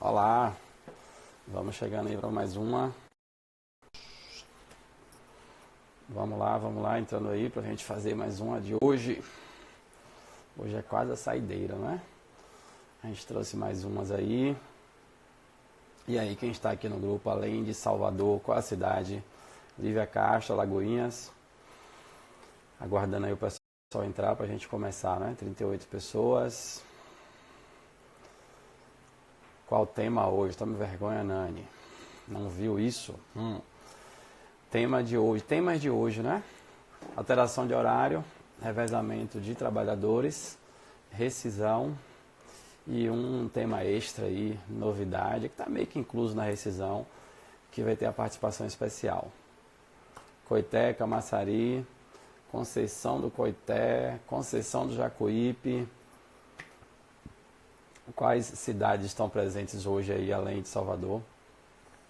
Olá, vamos chegando aí para mais uma. Vamos lá, entrando aí para a gente fazer mais uma de hoje. Hoje é quase a saideira, né? A gente trouxe mais umas aí. E aí, quem está aqui no grupo, além de Salvador, qual a cidade? Lívia Castro, Lagoinhas. Aguardando aí o pessoal entrar para a gente começar, né? 38 pessoas. Qual o tema hoje? Tome vergonha, Nani. Não viu isso? Tema de hoje. Temas de hoje, né? Alteração de horário, revezamento de trabalhadores, rescisão e um tema extra aí, novidade, que está meio que incluso na rescisão, que vai ter a participação especial. Coité, Camaçari, Conceição do Coité, Conceição do Jacuípe. Quais cidades estão presentes hoje aí, além de Salvador?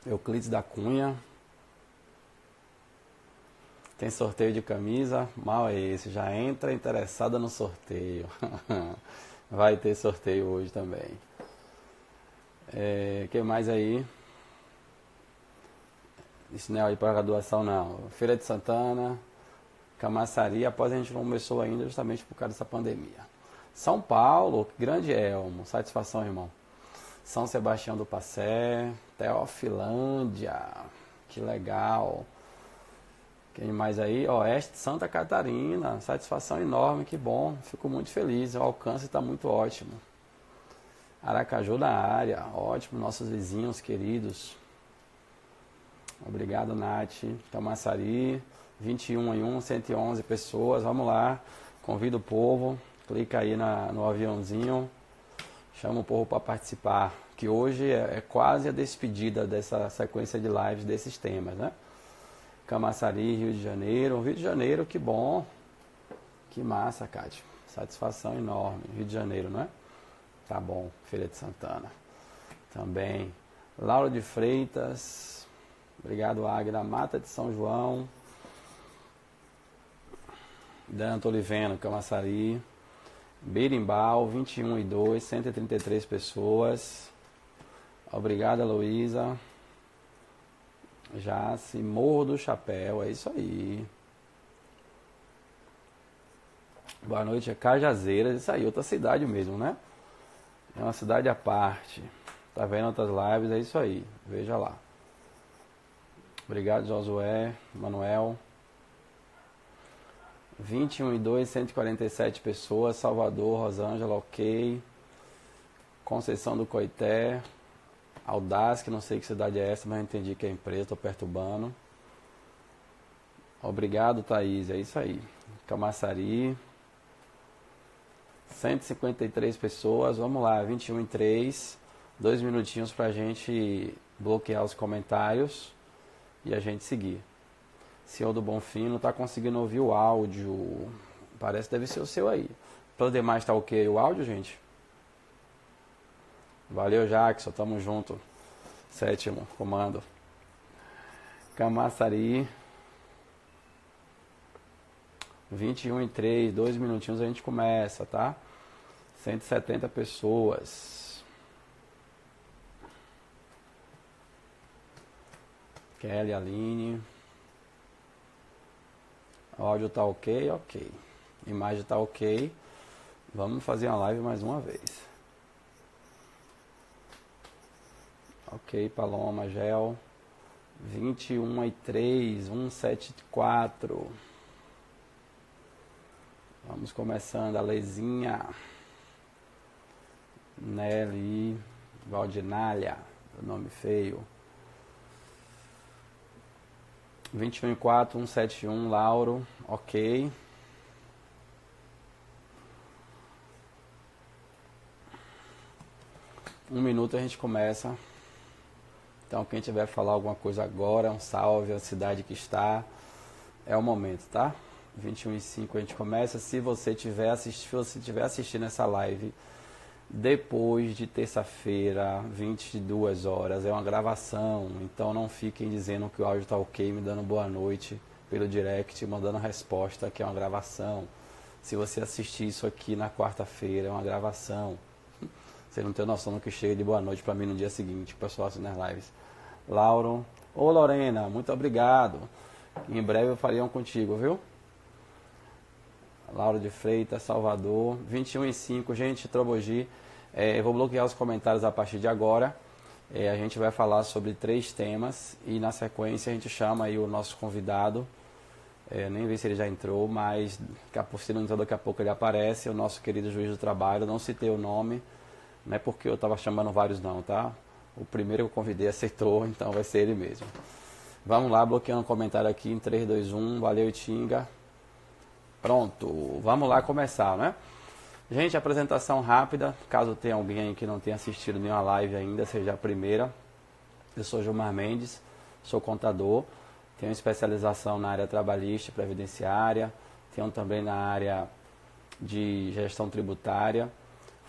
Euclides da Cunha. Tem sorteio de camisa? Mal é esse, já entra interessada no sorteio. Vai ter sorteio hoje também. Que mais aí? Isso não é aí para graduação não. Feira de Santana, Camaçari, após a gente não começou ainda justamente por causa dessa pandemia. São Paulo, grande Elmo, satisfação, irmão. São Sebastião do Passé, Teofilândia, que legal. Quem mais aí? Oeste de Santa Catarina, satisfação enorme, que bom, fico muito feliz, o alcance está muito ótimo. Aracaju da área, ótimo, nossos vizinhos queridos. Obrigado, Nath. Camaçari, 21 em 1, 111 pessoas, vamos lá, convido o povo. Clica aí no aviãozinho, chama o povo para participar, que hoje é quase a despedida dessa sequência de lives desses temas, né? Camaçari, Rio de Janeiro. Rio de Janeiro, que bom, que massa, Cátia. Satisfação enorme. Rio de Janeiro, né? Tá bom. Feira de Santana. Também. Lauro de Freitas. Obrigado, Águida. Mata de São João. Danto Oliveno, Camaçari. Berimbau, 21 e 2, 133 pessoas. Obrigado, Luísa. Jace, Morro do Chapéu, é isso aí. Boa noite, é Cajazeiras, isso aí, outra cidade mesmo, né? É uma cidade à parte. Tá vendo outras lives, é isso aí, veja lá. Obrigado, Josué, Manuel. 21 e 2, 147 pessoas. Salvador, Rosângela, ok. Conceição do Coité. Audaz, que não sei que cidade é essa, mas eu entendi que é empresa, estou perturbando. Obrigado, Thaís, é isso aí. Camaçari. 153 pessoas, vamos lá, 21 e 3. 2 minutinhos para a gente bloquear os comentários e a gente seguir. Senhor do Bonfim, não está conseguindo ouvir o áudio. Parece que deve ser o seu aí. Para os demais está ok o áudio, gente? Valeu, Jackson, tamo junto. 7º comando. Camaçari. 21 e 3, 2 minutinhos a gente começa, tá? 170 pessoas. Kelly, Aline. O áudio tá ok? Ok. Imagem tá ok. Vamos fazer uma live mais uma vez. Ok, Paloma, Gel. 21 e 3, 174. Vamos começando. A Lezinha. Nelly. Valdinália. Nome feio. 21 e 4, 171, Lauro, ok. Um minuto a gente começa. Então quem tiver falar alguma coisa agora, um salve, a cidade que está, é o momento, tá? 21 e 5 a gente começa. Se você estiver assistindo essa live depois de terça-feira, 22 horas, é uma gravação, então não fiquem dizendo que o áudio está ok, me dando boa noite pelo direct, mandando resposta que é uma gravação. Se você assistir isso aqui na quarta-feira, é uma gravação. Você não tem noção do que chega de boa noite para mim no dia seguinte, o pessoal assim nas lives. Lauro. Ô Lorena, muito obrigado. Em breve eu faria um contigo, viu? Lauro de Freitas, Salvador. 21h05, gente, Trobogi. Eu vou bloquear os comentários a partir de agora. A gente vai falar sobre 3 temas e na sequência a gente chama aí o nosso convidado. Nem vi se ele já entrou, mas se não entrou, daqui a pouco ele aparece. O nosso querido juiz do trabalho. Não citei o nome, não é porque eu estava chamando vários não, tá? O primeiro que eu convidei aceitou, então vai ser ele mesmo. Vamos lá, bloqueando o comentário aqui em 3, 2, 1. Valeu, Itinga. Pronto, vamos lá começar, né? Gente, apresentação rápida, caso tenha alguém aí que não tenha assistido nenhuma live ainda, seja a primeira. Eu sou Gilmar Mendes, sou contador, tenho especialização na área trabalhista, previdenciária, tenho também na área de gestão tributária,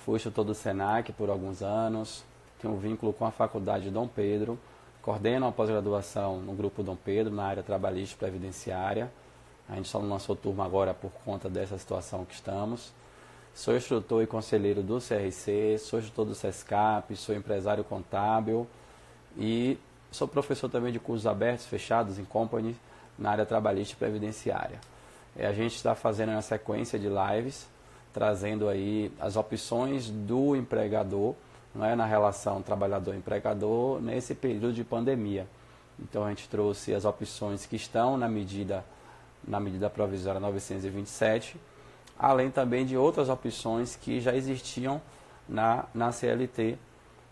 fui instrutor do SENAC por alguns anos, tenho um vínculo com a Faculdade de Dom Pedro, coordeno a pós-graduação no Grupo Dom Pedro, na área trabalhista e previdenciária. A gente só não lançou turma agora por conta dessa situação que estamos. Sou instrutor e conselheiro do CRC, sou instrutor do SESCAP, sou empresário contábil e sou professor também de cursos abertos, fechados, em company, na área trabalhista e previdenciária. A gente está fazendo uma sequência de lives, trazendo aí as opções do empregador, não é, na relação trabalhador-empregador, nesse período de pandemia. Então a gente trouxe as opções que estão na medida provisória 927, além também de outras opções que já existiam na CLT,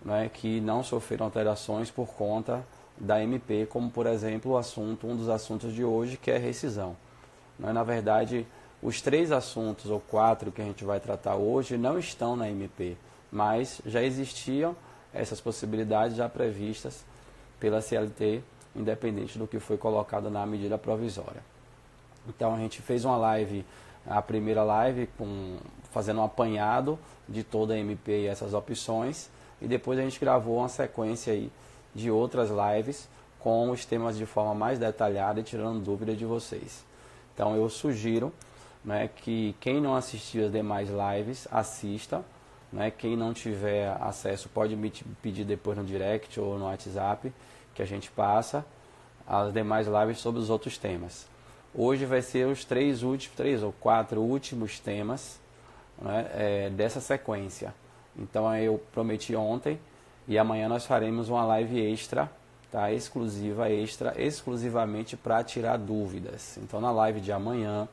né, que não sofreram alterações por conta da MP, como por exemplo um dos assuntos de hoje, que é rescisão. Na verdade, os 3 assuntos ou 4 que a gente vai tratar hoje não estão na MP, mas já existiam essas possibilidades já previstas pela CLT, independente do que foi colocado na medida provisória. Então a gente fez uma live, a primeira live, fazendo um apanhado de toda a MP e essas opções, e depois a gente gravou uma sequência aí de outras lives com os temas de forma mais detalhada e tirando dúvida de vocês. Então eu sugiro, né, que quem não assistiu as demais lives, assista, né, quem não tiver acesso pode me pedir depois no direct ou no WhatsApp, que a gente passa as demais lives sobre os outros temas. Hoje vai ser os 3 ou 4 últimos temas, né, dessa sequência. Então eu prometi ontem e amanhã nós faremos uma live extra, tá, exclusivamente para tirar dúvidas. Então na live de amanhã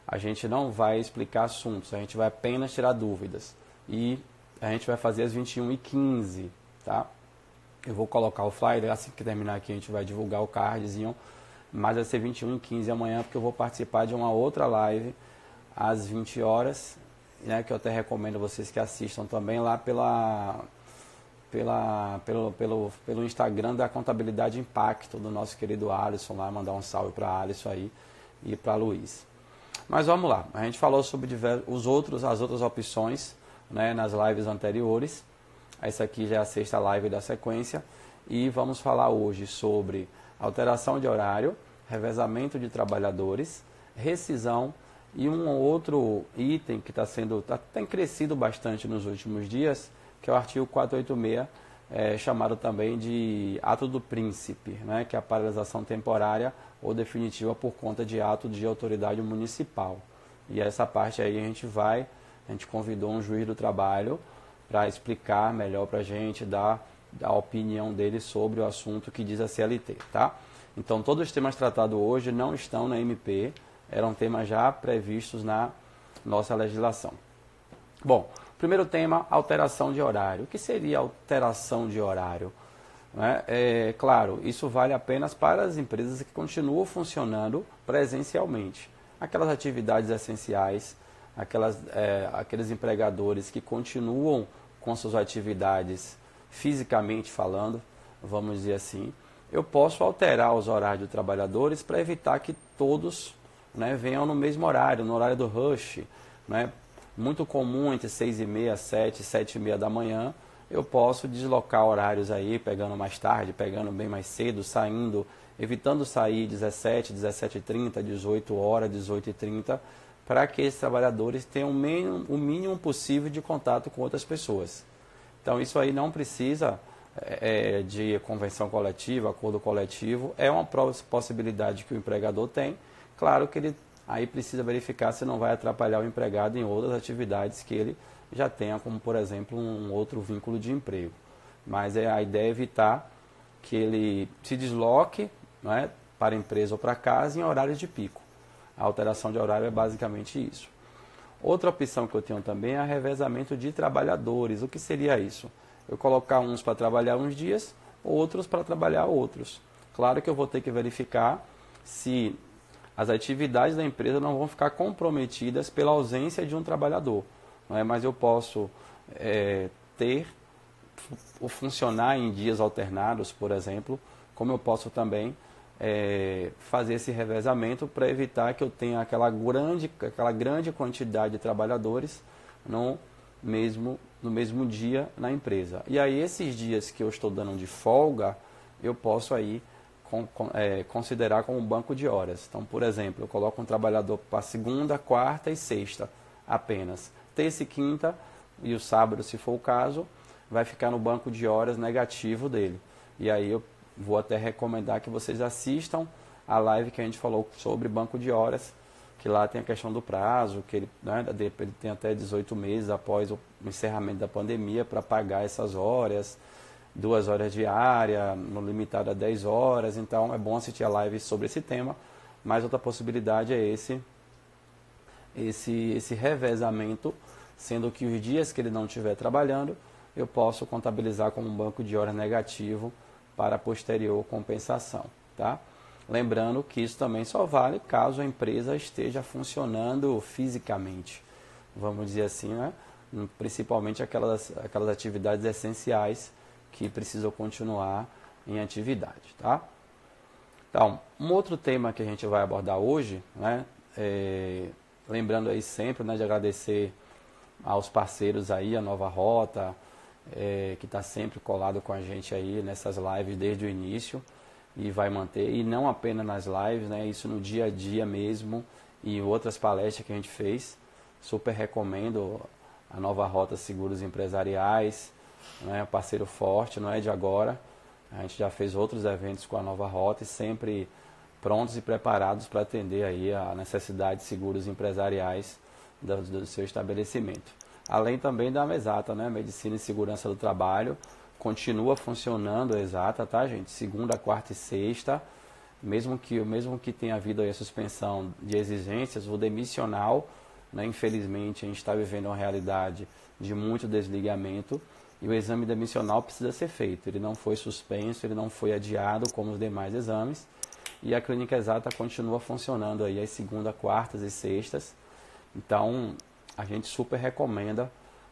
a gente não vai explicar assuntos, a gente vai apenas tirar dúvidas. E a gente vai fazer às 21h15, tá? Eu vou colocar o flyer, assim que terminar aqui a gente vai divulgar o cardzinho. Mas vai ser 21h15 amanhã, porque eu vou participar de uma outra live às 20 horas, né, que eu até recomendo vocês que assistam também lá pelo Instagram da Contabilidade Impacto, do nosso querido Alisson, lá mandar um salve para Alisson aí e para Luiz. Mas vamos lá, a gente falou sobre as outras opções, né, nas lives anteriores. Essa aqui já é a 6ª live da sequência e vamos falar hoje sobre alteração de horário, revezamento de trabalhadores, rescisão e um outro item que tem crescido bastante nos últimos dias, que é o artigo 486, chamado também de ato do príncipe, né, que é a paralisação temporária ou definitiva por conta de ato de autoridade municipal. E essa parte aí a gente convidou um juiz do trabalho para explicar melhor para a gente, dar a opinião dele sobre o assunto que diz a CLT, tá? Então, todos os temas tratados hoje não estão na MP, eram temas já previstos na nossa legislação. Bom, primeiro tema, alteração de horário. O que seria alteração de horário? Claro, isso vale apenas para as empresas que continuam funcionando presencialmente. Aquelas atividades essenciais, aqueles empregadores que continuam com suas atividades fisicamente falando, vamos dizer assim, eu posso alterar os horários dos trabalhadores para evitar que todos, né, venham no mesmo horário, no horário do rush, né, muito comum entre 6h30, 7, 7h30 da manhã, eu posso deslocar horários aí, pegando mais tarde, pegando bem mais cedo, saindo, evitando sair 17, 17h30, 18 horas, 18h30, para que esses trabalhadores tenham o mínimo possível de contato com outras pessoas. Então, isso aí não precisa de convenção coletiva, acordo coletivo, é uma possibilidade que o empregador tem. Claro que ele aí precisa verificar se não vai atrapalhar o empregado em outras atividades que ele já tenha, como, por exemplo, um outro vínculo de emprego. Mas a ideia é evitar que ele se desloque, né, para a empresa ou para casa em horários de pico. A alteração de horário é basicamente isso. Outra opção que eu tenho também é revezamento de trabalhadores. O que seria isso? Eu colocar uns para trabalhar uns dias, outros para trabalhar outros. Claro que eu vou ter que verificar se as atividades da empresa não vão ficar comprometidas pela ausência de um trabalhador. Não é? Mas eu posso ter ou funcionar em dias alternados, por exemplo, como eu posso também fazer esse revezamento para evitar que eu tenha aquela grande quantidade de trabalhadores no mesmo dia na empresa. E aí esses dias que eu estou dando de folga, eu posso aí considerar como um banco de horas. Então, por exemplo, eu coloco um trabalhador para segunda, quarta e sexta apenas. Terça e quinta e o sábado, se for o caso, vai ficar no banco de horas negativo dele. E aí eu vou até recomendar que vocês assistam a live que a gente falou sobre banco de horas, que lá tem a questão do prazo, que ele tem até 18 meses após o encerramento da pandemia para pagar essas horas, 2 horas diárias, no limitado a 10 horas. Então é bom assistir a live sobre esse tema. Mas outra possibilidade é esse revezamento, sendo que os dias que ele não estiver trabalhando, eu posso contabilizar como um banco de horas negativo para posterior compensação, tá? Lembrando que isso também só vale caso a empresa esteja funcionando fisicamente, vamos dizer assim, né? Principalmente aquelas atividades essenciais que precisam continuar em atividade, tá? Então, um outro tema que a gente vai abordar hoje, né? Lembrando aí sempre, né, de agradecer aos parceiros aí, a Nova Rota, que está sempre colado com a gente aí nessas lives desde o início e vai manter, e não apenas nas lives, né, isso no dia a dia mesmo e outras palestras que a gente fez. Super recomendo a Nova Rota Seguros Empresariais, né, parceiro forte, não é de agora, a gente já fez outros eventos com a Nova Rota e sempre prontos e preparados para atender aí a necessidade de seguros empresariais do seu estabelecimento. Além também da Exata, né? Medicina e Segurança do Trabalho, continua funcionando a Exata, tá, gente? Segunda, quarta e sexta, mesmo que tenha havido aí a suspensão de exigências, o demissional, né? Infelizmente, a gente está vivendo uma realidade de muito desligamento e o exame demissional precisa ser feito. Ele não foi suspenso, ele não foi adiado como os demais exames e a Clínica Exata continua funcionando aí às segundas, quartas e sextas. Então, a gente super recomenda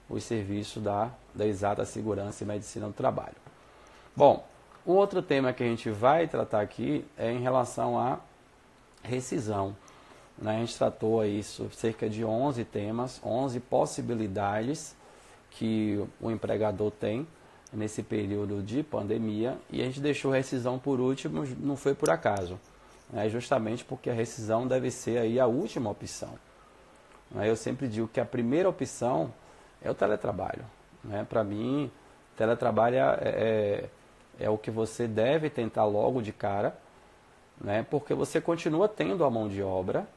os serviços da Exata Segurança e Medicina do Trabalho. Bom, o outro tema que a gente vai tratar aqui é em relação à rescisão. Né? A gente tratou aí cerca de 11 temas, 11 possibilidades que o empregador tem nesse período de pandemia e a gente deixou a rescisão por último, não foi por acaso. Justamente porque a rescisão deve ser aí a última opção. Eu sempre digo que a primeira opção é o teletrabalho. Para mim, teletrabalho é o que você deve tentar logo de cara, porque você continua tendo a mão de obra,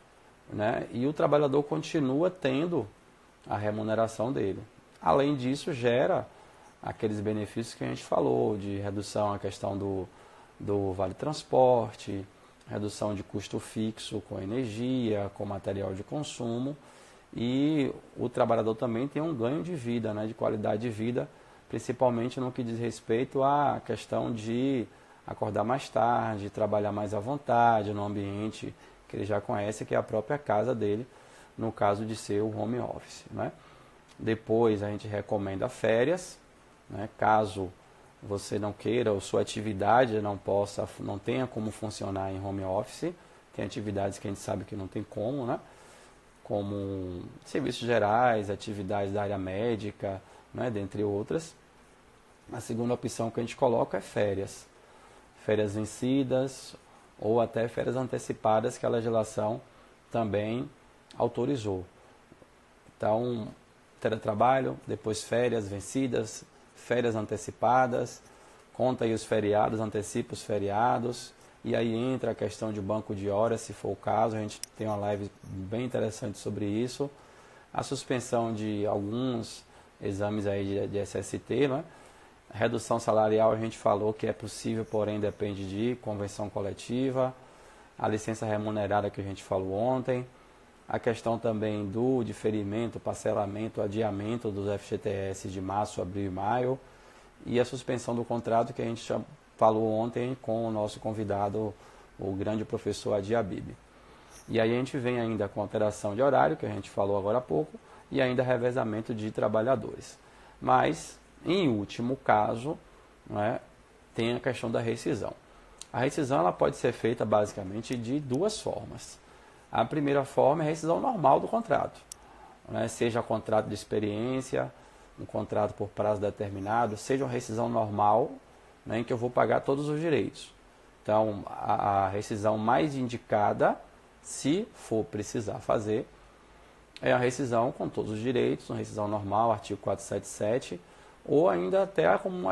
e o trabalhador continua tendo a remuneração dele. Além disso, gera aqueles benefícios que a gente falou, de redução à questão do vale transporte, redução de custo fixo com energia, com material de consumo. E o trabalhador também tem um ganho de vida, de qualidade de vida, principalmente no que diz respeito à questão de acordar mais tarde, trabalhar mais à vontade, no ambiente que ele já conhece, que é a própria casa dele, no caso de ser o home office. Depois a gente recomenda férias, caso você não queira ou sua atividade não tenha como funcionar em home office, tem atividades que a gente sabe que não tem como, como serviços gerais, atividades da área médica, dentre outras. A segunda opção que a gente coloca é férias. Férias vencidas ou até férias antecipadas que a legislação também autorizou. Então, teletrabalho, depois férias vencidas, férias antecipadas, conta aí os feriados, antecipa os feriados, e aí entra a questão de banco de horas, se for o caso, a gente tem uma live bem interessante sobre isso. A suspensão de alguns exames aí de SST, né? Redução salarial a gente falou que é possível, porém depende de convenção coletiva. A licença remunerada que a gente falou ontem. A questão também do diferimento, parcelamento, adiamento dos FGTS de março, abril e maio. E a suspensão do contrato que a gente falou ontem com o nosso convidado, o grande professor Adi Habib. E aí a gente vem ainda com alteração de horário, que a gente falou agora há pouco, e ainda revezamento de trabalhadores. Mas, em último caso, né, tem a questão da rescisão. A rescisão ela pode ser feita basicamente de duas formas. A primeira forma é a rescisão normal do contrato, né, seja contrato de experiência, um contrato por prazo determinado, seja uma rescisão normal, né, em que eu vou pagar todos os direitos. Então, a rescisão mais indicada, se for precisar fazer, é a rescisão com todos os direitos, uma rescisão normal, artigo 477, ou ainda até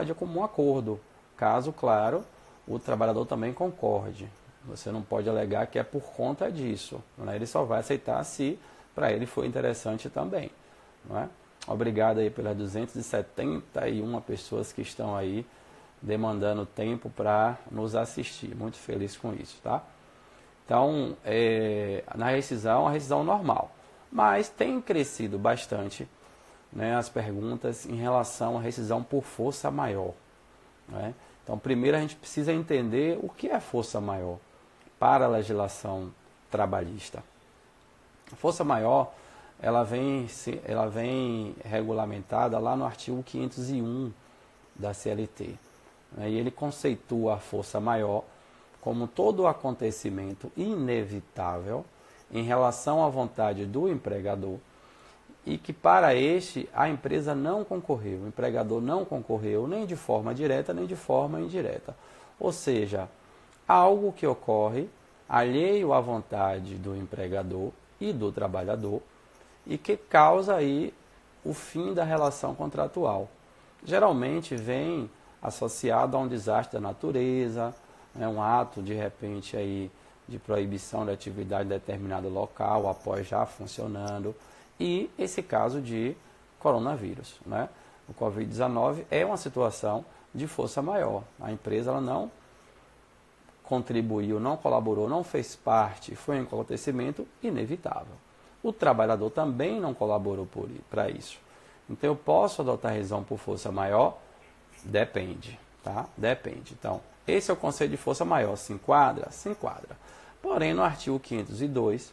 de comum acordo, caso, claro, o trabalhador também concorde. Você não pode alegar que é por conta disso, né? Ele só vai aceitar se para ele for interessante também, não é? Obrigado aí pelas 271 pessoas que estão aí demandando tempo para nos assistir. Muito feliz com isso, tá? Então, na rescisão, a rescisão normal. Mas tem crescido bastante, né, as perguntas em relação à rescisão por força maior, né? Então, primeiro a gente precisa entender o que é força maior para a legislação trabalhista. A força maior, ela vem regulamentada lá no artigo 501 da CLT. Né? E ele conceitua a força maior como todo acontecimento inevitável em relação à vontade do empregador e que para este a empresa não concorreu, o empregador não concorreu nem de forma direta nem de forma indireta. Ou seja, algo que ocorre alheio à vontade do empregador e do trabalhador e que causa aí o fim da relação contratual. Geralmente vem associado a um desastre da natureza, né, um ato de repente aí de proibição da atividade em determinado local após já funcionando e esse caso de coronavírus, né? O Covid-19 é uma situação de força maior. A empresa ela não contribuiu, não colaborou, não fez parte, foi um acontecimento inevitável. O trabalhador também não colaborou para isso. Então eu posso adotar rescisão por força maior? Depende, tá? Depende. Então, esse é o conceito de força maior. Se enquadra? Se enquadra. Porém, no artigo 502,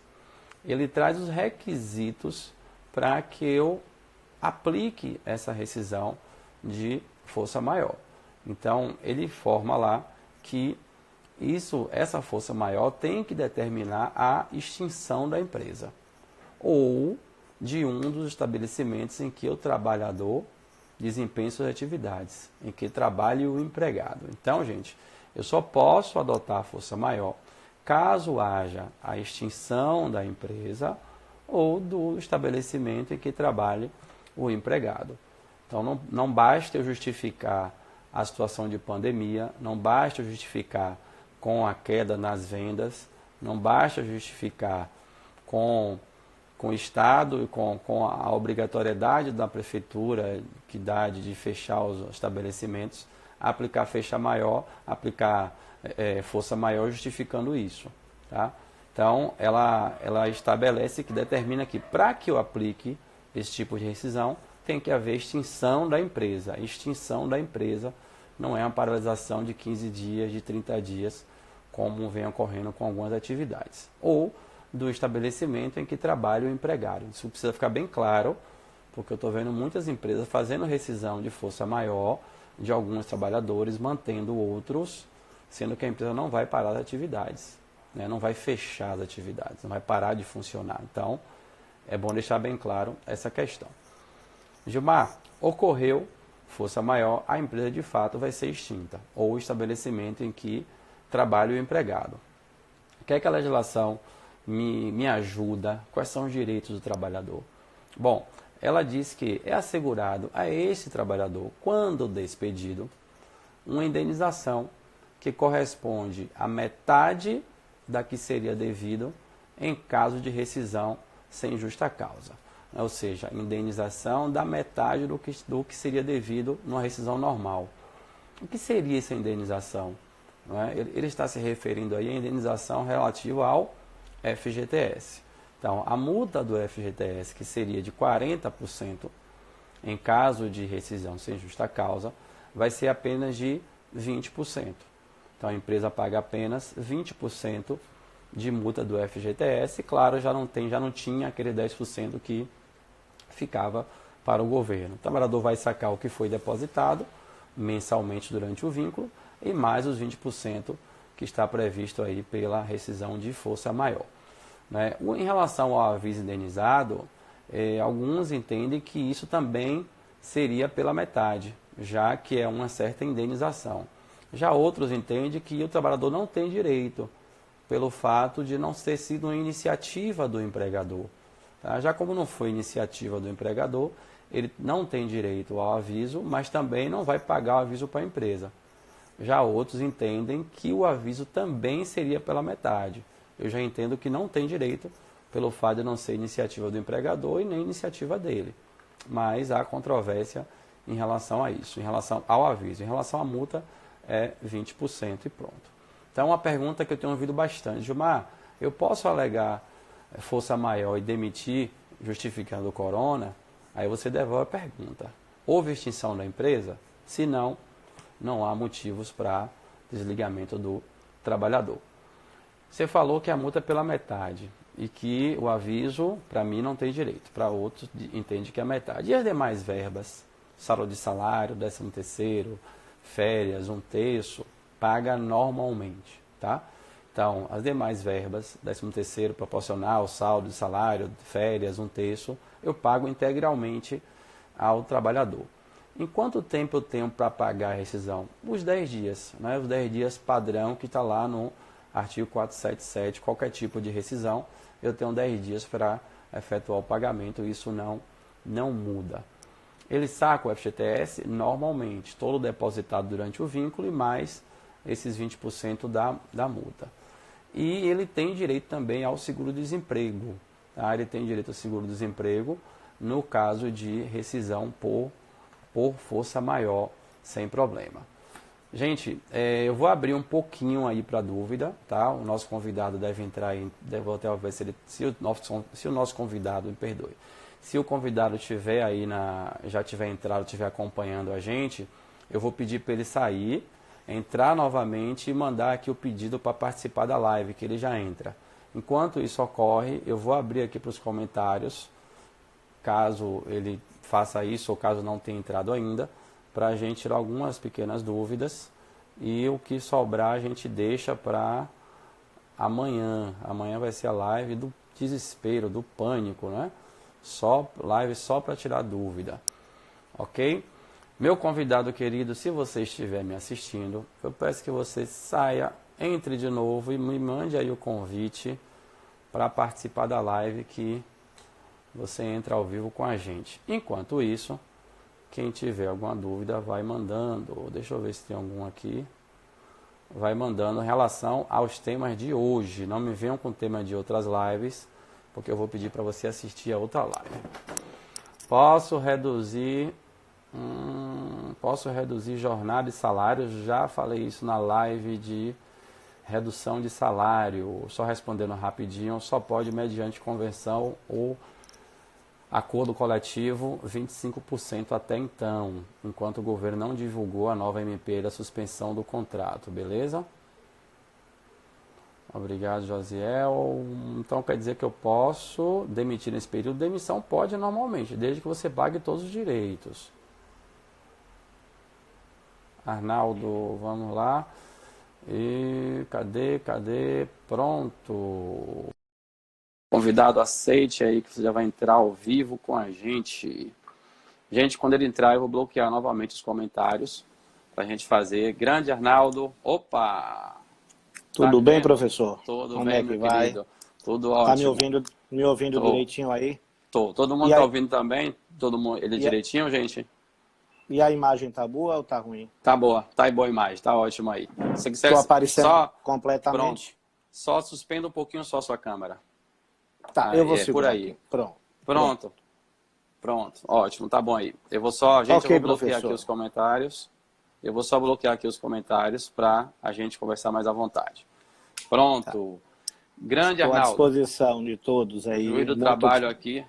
ele traz os requisitos para que eu aplique essa rescisão de força maior. Então, ele informa lá que essa força maior tem que determinar a extinção da empresa ou de um dos estabelecimentos em que o trabalhador desempenha suas atividades, em que trabalhe o empregado. Então, gente, eu só posso adotar a força maior caso haja a extinção da empresa ou do estabelecimento em que trabalhe o empregado. Então, não basta eu justificar a situação de pandemia, não basta eu justificar com a queda nas vendas, não basta justificar com o Estado e com a obrigatoriedade da prefeitura que dá de fechar os estabelecimentos, aplicar fecha maior, aplicar força maior justificando isso. Tá? Então, ela estabelece que determina que para que eu aplique esse tipo de rescisão, tem que haver extinção da empresa. A extinção da empresa não é uma paralisação de 15 dias, de 30 dias, como vem ocorrendo com algumas atividades. Ou do estabelecimento em que trabalha o empregado. Isso precisa ficar bem claro, porque eu estou vendo muitas empresas fazendo rescisão de força maior de alguns trabalhadores, mantendo outros, sendo que a empresa não vai parar as atividades, né? Não vai fechar as atividades, não vai parar de funcionar. Então, é bom deixar bem claro essa questão. Gilmar, ocorreu força maior, a empresa de fato vai ser extinta, ou o estabelecimento em que trabalha o empregado. O que é que a legislação me ajuda? Quais são os direitos do trabalhador? Bom, ela diz que é assegurado a este trabalhador, quando despedido, uma indenização que corresponde à metade da que seria devido em caso de rescisão sem justa causa. Ou seja, indenização da metade do que seria devido numa rescisão normal. O que seria essa indenização? Não é? Ele está se referindo aí à indenização relativa ao FGTS. Então, a multa do FGTS, que seria de 40% em caso de rescisão sem justa causa, vai ser apenas de 20%. Então, a empresa paga apenas 20% de multa do FGTS. Claro, já não tinha aquele 10% que ficava para o governo. O trabalhador vai sacar o que foi depositado mensalmente durante o vínculo e mais os 20% que está previsto aí pela rescisão de força maior. Né? Em relação ao aviso indenizado, alguns entendem que isso também seria pela metade, já que é uma certa indenização. Já outros entendem que o trabalhador não tem direito, pelo fato de não ter sido uma iniciativa do empregador. Tá? Já como não foi iniciativa do empregador, ele não tem direito ao aviso, mas também não vai pagar o aviso para a empresa. Já outros entendem que o aviso também seria pela metade. Eu já entendo que não tem direito, pelo fato de não ser iniciativa do empregador e nem iniciativa dele. Mas há controvérsia em relação a isso, em relação ao aviso. Em relação à multa, é 20% e pronto. Então, uma pergunta que eu tenho ouvido bastante: Gilmar, eu posso alegar força maior e demitir justificando o corona? Aí você devolve a pergunta: houve extinção da empresa? Se não, não há motivos para desligamento do trabalhador. Você falou que a multa é pela metade e que o aviso, para mim, não tem direito. Para outros, entende que é metade. E as demais verbas? Saldo de salário, 13º, férias, 1/3, paga normalmente, tá? Então, as demais verbas, 13º, proporcional, saldo de salário, férias, 1/3, eu pago integralmente ao trabalhador. Em quanto tempo eu tenho para pagar a rescisão? Os 10 dias, né? Os 10 dias padrão que está lá no artigo 477, qualquer tipo de rescisão, eu tenho 10 dias para efetuar o pagamento, isso não muda. Ele saca o FGTS normalmente, todo depositado durante o vínculo e mais esses 20% da multa. E ele tem direito também ao seguro-desemprego. Tá? Ele tem direito ao seguro-desemprego no caso de rescisão por força maior, sem problema. Gente, eu vou abrir um pouquinho aí para dúvida, tá? O nosso convidado deve entrar aí, vou até ver se o nosso convidado, me perdoe, se o convidado estiver aí, já tiver entrado, estiver acompanhando a gente, eu vou pedir para ele sair, entrar novamente e mandar aqui o pedido para participar da live, que ele já entra. Enquanto isso ocorre, eu vou abrir aqui para os comentários, caso ele faça isso ou caso não tenha entrado ainda, para a gente tirar algumas pequenas dúvidas e o que sobrar a gente deixa para amanhã. Amanhã vai ser a live do desespero, do pânico, né? Live só para tirar dúvida, ok? Meu convidado querido, se você estiver me assistindo, eu peço que você saia, entre de novo e me mande aí o convite para participar da live, que você entra ao vivo com a gente. Enquanto isso, quem tiver alguma dúvida vai mandando. Deixa eu ver se tem algum aqui. Vai mandando em relação aos temas de hoje. Não me venham com tema de outras lives, porque eu vou pedir para você assistir a outra live. Posso reduzir jornada e salário? Já falei isso na live de redução de salário. Só respondendo rapidinho, só pode mediante convenção ou acordo coletivo, 25% até então, enquanto o governo não divulgou a nova MP da suspensão do contrato, beleza? Obrigado, Josiel. Então quer dizer que eu posso demitir nesse período? Demissão pode normalmente, desde que você pague todos os direitos. Arnaldo, vamos lá. E cadê? Pronto. Convidado, aceite aí que você já vai entrar ao vivo com a gente. Gente, quando ele entrar, eu vou bloquear novamente os comentários para a gente fazer. Grande Arnaldo. Opa! Tudo bem, professor? Tudo Como bem, é que meu vai? querido? Tudo ótimo. Tá me ouvindo direitinho aí? Todo mundo E tá a, ouvindo também? Todo mundo, ele e a, direitinho, gente? e a imagem tá boa ou tá ruim? Tá boa, tá boa a imagem, tá ótimo aí. Se quiser, Tô aparecendo só, pronto, completamente? só suspenda um pouquinho só a sua câmera. Tá, eu Aí, vou é por segurar aí. aqui. Pronto, pronto. Pronto, pronto, ótimo, tá bom aí. Eu vou só, gente, eu Ok, vou bloquear aqui professor. os comentários. Eu vou só bloquear aqui os comentários para a gente conversar mais à vontade. Tá. Pronto. Grande Estou à Arnaldo, disposição de todos aí. juiz do Muito. trabalho aqui.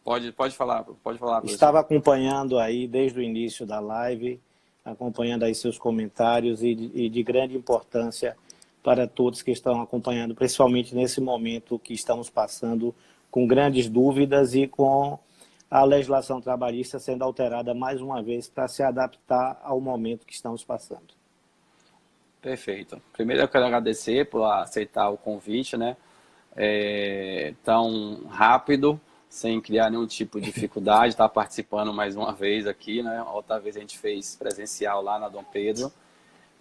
Pode falar, professor. Estava acompanhando aí desde o início da live, acompanhando aí seus comentários e de grande importância para todos que estão acompanhando, principalmente nesse momento que estamos passando com grandes dúvidas e com a legislação trabalhista sendo alterada mais uma vez para se adaptar ao momento que estamos passando. Perfeito. Primeiro eu quero agradecer por aceitar o convite, né? Tão rápido, sem criar nenhum tipo de dificuldade, estar participando mais uma vez aqui, né? Outra vez a gente fez presencial lá na Dom Pedro,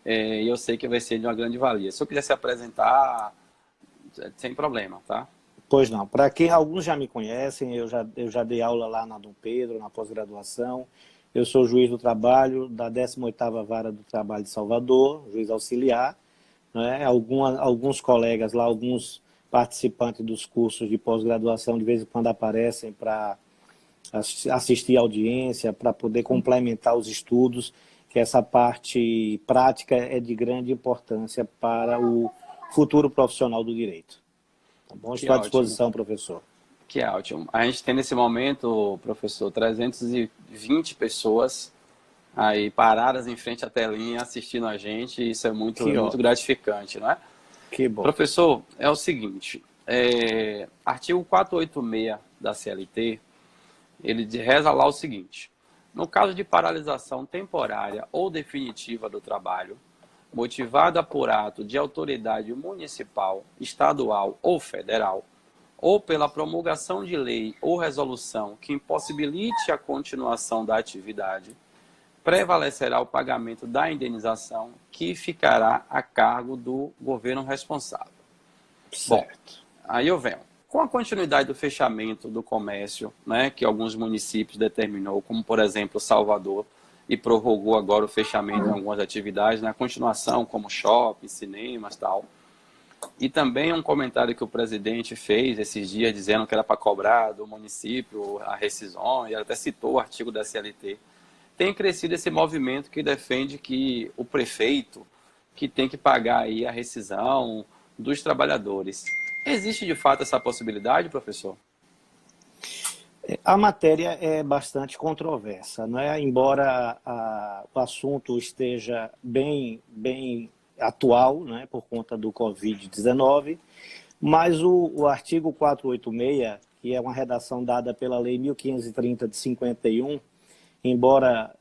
e eu sei que vai ser de uma grande valia. Se eu quiser se apresentar, sem problema, tá? Pois não. Para quem alguns já me conhecem, eu já dei aula lá na Dom Pedro, na pós-graduação. Eu sou juiz do trabalho da 18ª Vara do Trabalho de Salvador, juiz auxiliar. Né? Alguns colegas lá, alguns participantes dos cursos de pós-graduação, de vez em quando aparecem para assistir a audiência, para poder complementar os estudos, que essa parte prática é de grande importância para o futuro profissional do direito. Tá bom? Que Estou à ótimo. disposição, professor. Que ótimo. A gente tem nesse momento, professor, 320 pessoas aí paradas em frente à telinha assistindo a gente, e isso é Que muito ótimo. gratificante, não é? Que bom. Professor, é o seguinte, artigo 486 da CLT, ele reza lá o seguinte: no caso de paralisação temporária ou definitiva do trabalho, motivada por ato de autoridade municipal, estadual ou federal, ou pela promulgação de lei ou resolução que impossibilite a continuação da atividade, prevalecerá o pagamento da indenização, que ficará a cargo do governo responsável. Certo. Bom, aí eu venho. Com a continuidade do fechamento do comércio, né, que alguns municípios determinou, como por exemplo Salvador, e prorrogou agora o fechamento de algumas atividades, na continuação, como shopping, cinemas e tal. E também um comentário que o presidente fez esses dias, dizendo que era para cobrar do município a rescisão, e até citou o artigo da CLT. Tem crescido esse movimento que defende que o prefeito que tem que pagar aí a rescisão dos trabalhadores. Existe de fato essa possibilidade, professor? A matéria é bastante controversa, não é? Embora o assunto esteja bem atual, né, por conta do Covid-19, mas o artigo 486, que é uma redação dada pela Lei 1530 de 51, embora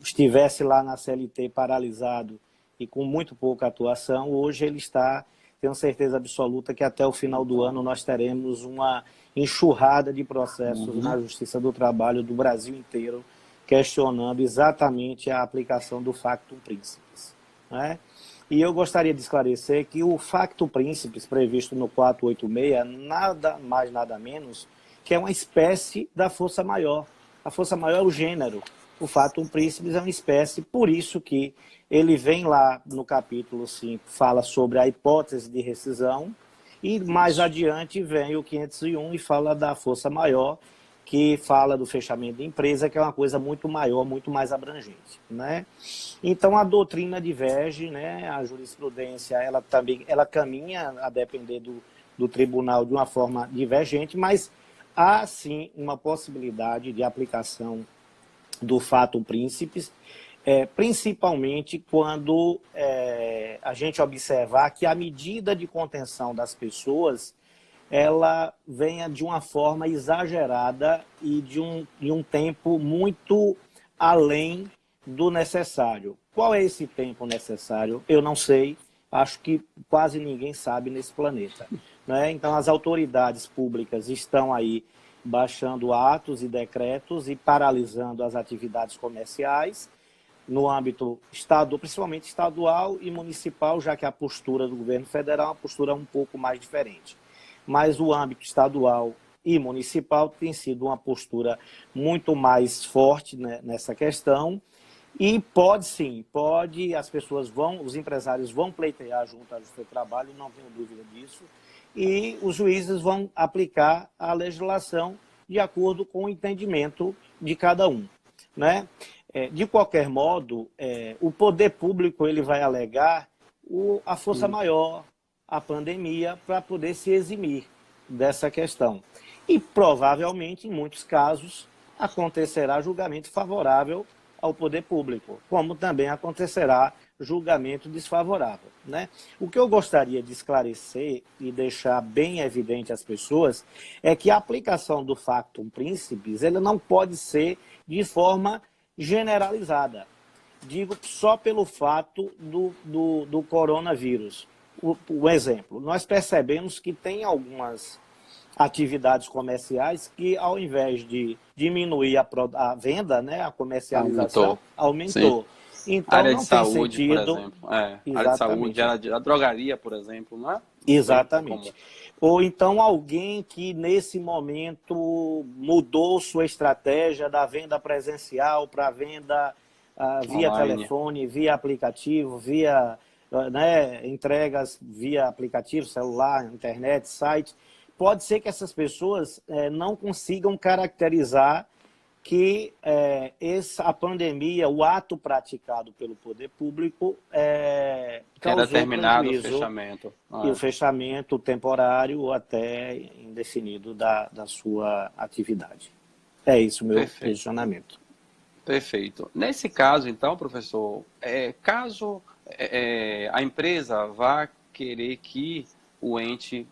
estivesse lá na CLT paralisado e com muito pouca atuação, hoje ele está, tenho certeza absoluta que até o final do ano nós teremos uma enxurrada de processos na Justiça do Trabalho do Brasil inteiro, questionando exatamente a aplicação do factum principis. Né? E eu gostaria de esclarecer que o factum principis previsto no 486, nada mais, nada menos, que é uma espécie da força maior. A força maior é o gênero. O factum principis é uma espécie, por isso que ele vem lá no capítulo 5, fala sobre a hipótese de rescisão, e mais adiante vem o 501 e fala da força maior, que fala do fechamento de empresa, que é uma coisa muito maior, muito mais abrangente. Né? Então a doutrina diverge, né? A jurisprudência ela caminha a depender do tribunal de uma forma divergente, mas há sim uma possibilidade de aplicação do factum principis, principalmente quando a gente observar que a medida de contenção das pessoas ela venha de uma forma exagerada e de um tempo muito além do necessário. Qual é esse tempo necessário? Eu não sei, acho que quase ninguém sabe nesse planeta. Né? Então, as autoridades públicas estão aí baixando atos e decretos e paralisando as atividades comerciais no âmbito estadual, principalmente estadual e municipal, já que a postura do governo federal é uma postura um pouco mais diferente. Mas o âmbito estadual e municipal tem sido uma postura muito mais forte, né, nessa questão. E pode sim, as pessoas os empresários vão pleitear junto à Justiça do Trabalho, não tenho dúvida disso, e os juízes vão aplicar a legislação de acordo com o entendimento de cada um, né? De qualquer modo, o poder público ele vai alegar a força maior, a pandemia, para poder se eximir dessa questão. E provavelmente, em muitos casos, acontecerá julgamento favorável ao poder público, como também acontecerá julgamento desfavorável, né? O que eu gostaria de esclarecer e deixar bem evidente às pessoas é que a aplicação do factum principis ele não pode ser de forma generalizada. Digo só pelo fato do coronavírus. O exemplo, nós percebemos que tem algumas atividades comerciais que, ao invés de diminuir a venda, né, a comercialização, aumentou. Então, área não de tem saúde, sentido... por exemplo. Área de saúde, a drogaria, por exemplo, não é? Exatamente. Ou então alguém que, nesse momento, mudou sua estratégia da venda presencial para a venda via online, telefone, via aplicativo, via entregas via aplicativo, celular, internet, site. Pode ser que essas pessoas não consigam caracterizar que a pandemia, o ato praticado pelo poder público, causou determinado prejuízo, fechamento. E o fechamento temporário ou até indefinido da sua atividade. É isso o meu posicionamento. Perfeito. Nesse caso, então, professor, caso a empresa vá querer que o ente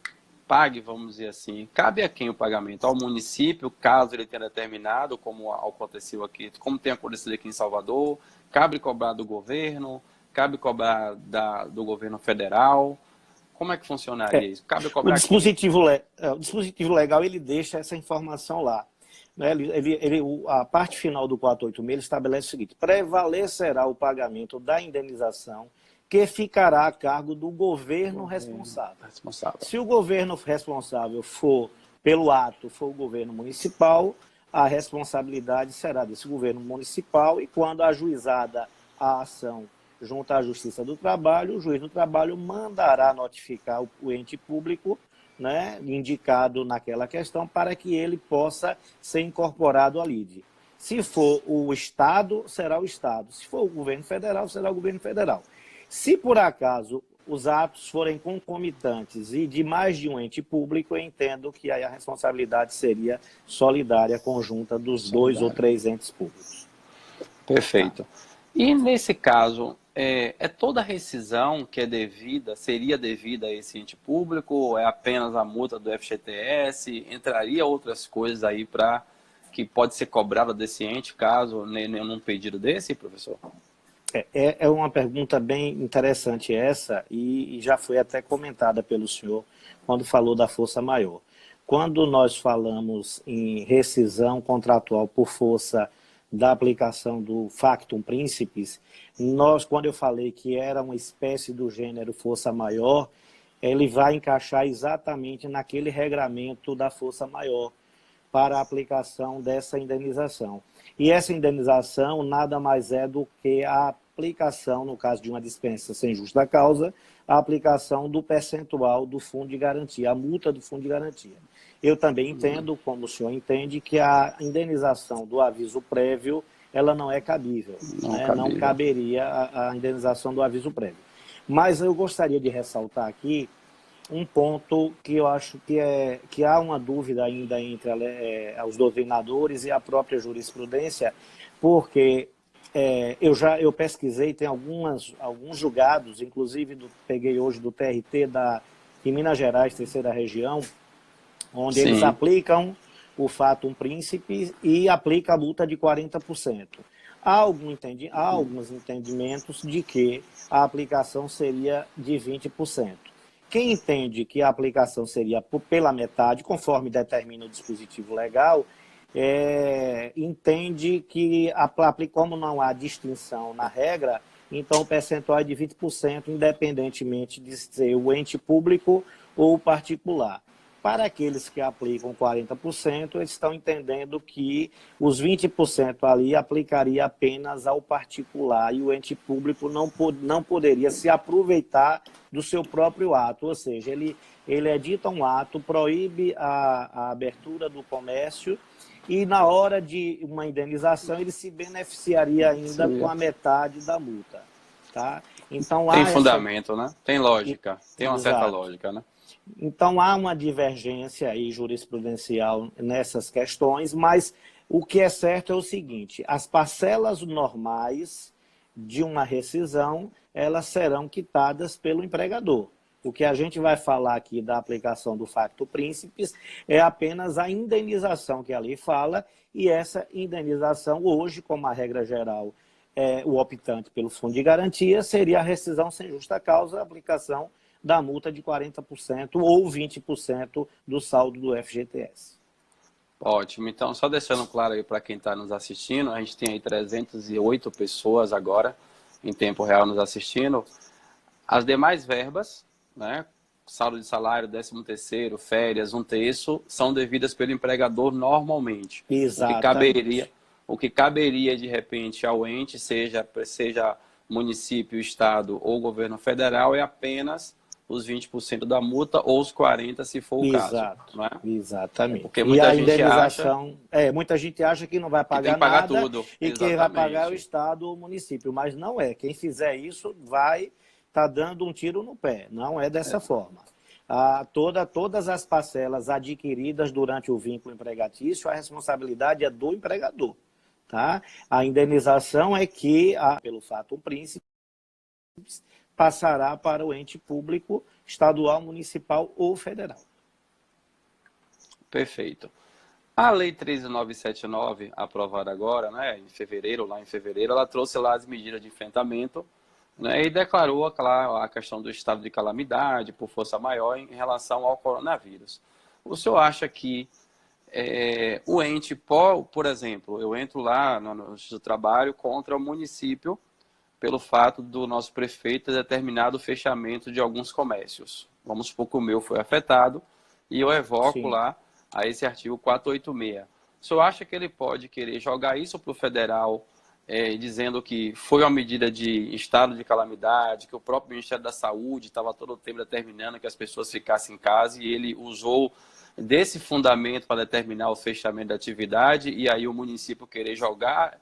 pague, vamos dizer assim, cabe a quem o pagamento? Ao município, caso ele tenha determinado, como aconteceu aqui, como tem acontecido aqui em Salvador, cabe cobrar do governo, cabe cobrar do governo federal? Como é que funcionaria isso? Cabe cobrar o dispositivo legal ele deixa essa informação lá. Né? A parte final do 486 ele estabelece o seguinte: prevalecerá o pagamento da indenização que ficará a cargo do governo responsável. Se o governo responsável pelo ato for o governo municipal, a responsabilidade será desse governo municipal e quando ajuizada a ação junto à Justiça do Trabalho, o juiz do trabalho mandará notificar o ente público, né, indicado naquela questão para que ele possa ser incorporado à lide. Se for o Estado, será o Estado. Se for o governo federal, será o governo federal. Se por acaso os atos forem concomitantes e de mais de um ente público, eu entendo que aí a responsabilidade seria solidária, conjunta dos 2 ou 3 entes públicos. Perfeito. E nesse caso, toda rescisão que seria devida a esse ente público, ou é apenas a multa do FGTS? Entraria outras coisas aí que pode ser cobrada desse ente, caso num pedido desse, professor? É uma pergunta bem interessante essa e já foi até comentada pelo senhor quando falou da força maior. Quando nós falamos em rescisão contratual por força da aplicação do factum principis, quando eu falei que era uma espécie do gênero força maior, ele vai encaixar exatamente naquele regramento da força maior para a aplicação dessa indenização. E essa indenização nada mais é do que a aplicação, no caso de uma dispensa sem justa causa, a aplicação do percentual do fundo de garantia, a multa do fundo de garantia. Eu também entendo, como o senhor entende, que a indenização do aviso prévio, ela não é cabível. Não caberia a indenização do aviso prévio. Mas eu gostaria de ressaltar aqui um ponto que eu acho que há uma dúvida ainda entre os doutrinadores e a própria jurisprudência, porque eu pesquisei, tem alguns julgados, inclusive peguei hoje do TRT de Minas Gerais, terceira região, onde eles aplicam o fatum principis e aplicam a multa de 40%. Há alguns entendimentos de que a aplicação seria de 20%. Quem entende que a aplicação seria pela metade, conforme determina o dispositivo legal, entende que, como não há distinção na regra, então o percentual é de 20%, independentemente de ser o ente público ou particular. Para aqueles que aplicam 40%, eles estão entendendo que os 20% ali aplicaria apenas ao particular e o ente público não poderia se aproveitar do seu próprio ato, ou seja, ele edita um ato, proíbe a abertura do comércio e na hora de uma indenização ele se beneficiaria ainda com a metade da multa. Tá? Então, tem fundamento, né? Tem lógica, tem uma certa Exato. lógica, né? Então, há uma divergência aí jurisprudencial nessas questões, mas o que é certo é o seguinte, as parcelas normais de uma rescisão, elas serão quitadas pelo empregador. O que a gente vai falar aqui da aplicação do facto príncipes é apenas a indenização que a lei fala, e essa indenização hoje, como a regra geral, o optante pelo fundo de garantia, seria a rescisão sem justa causa, a aplicação da multa de 40% ou 20% do saldo do FGTS. Ótimo. Então, só deixando claro aí para quem está nos assistindo, a gente tem aí 308 pessoas agora, em tempo real, nos assistindo. As demais verbas, né, saldo de salário, 13º, férias, 1/3, são devidas pelo empregador normalmente. Exatamente. O que caberia, de repente, ao ente, seja município, estado ou governo federal, é apenas os 20% da multa ou os 40% se for o caso. Não é? Exatamente. Porque muita gente indenização, muita gente acha que não vai pagar, tem que pagar nada tudo. E Exatamente. quem vai pagar é o estado ou o município, mas não é. Quem fizer isso vai estar dando um tiro no pé. Não é dessa forma. Todas as parcelas adquiridas durante o vínculo empregatício, a responsabilidade é do empregador. Tá? A indenização é que, pelo fato príncipe, passará para o ente público, estadual, municipal ou federal. Perfeito. A Lei 13.979, aprovada agora, né, lá em fevereiro, ela trouxe lá as medidas de enfrentamento, né, e declarou, claro, a questão do estado de calamidade por força maior em relação ao coronavírus. O senhor acha que o ente, por exemplo, eu entro lá no trabalho contra o município pelo fato do nosso prefeito ter determinado o fechamento de alguns comércios. Vamos supor que o meu foi afetado e eu evoco lá a esse artigo 486. O senhor acha que ele pode querer jogar isso para o federal, dizendo que foi uma medida de estado de calamidade, que o próprio Ministério da Saúde estava todo o tempo determinando que as pessoas ficassem em casa e ele usou desse fundamento para determinar o fechamento da atividade e aí o município querer jogar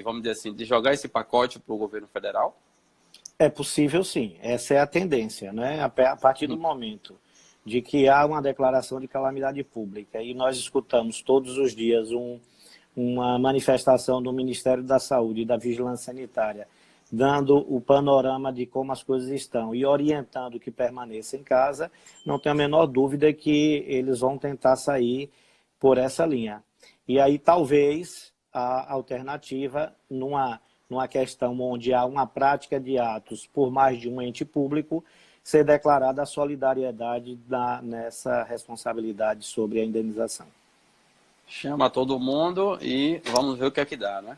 vamos dizer assim, de jogar esse pacote para o governo federal? É possível, sim. Essa é a tendência, né? A partir do momento de que há uma declaração de calamidade pública e nós escutamos todos os dias uma manifestação do Ministério da Saúde e da Vigilância Sanitária dando o panorama de como as coisas estão e orientando que permaneça em casa, não tenho a menor dúvida que eles vão tentar sair por essa linha. E aí talvez a alternativa, numa questão onde há uma prática de atos por mais de um ente público, ser declarada a solidariedade nessa responsabilidade sobre a indenização. Chama todo mundo e vamos ver o que é que dá, né?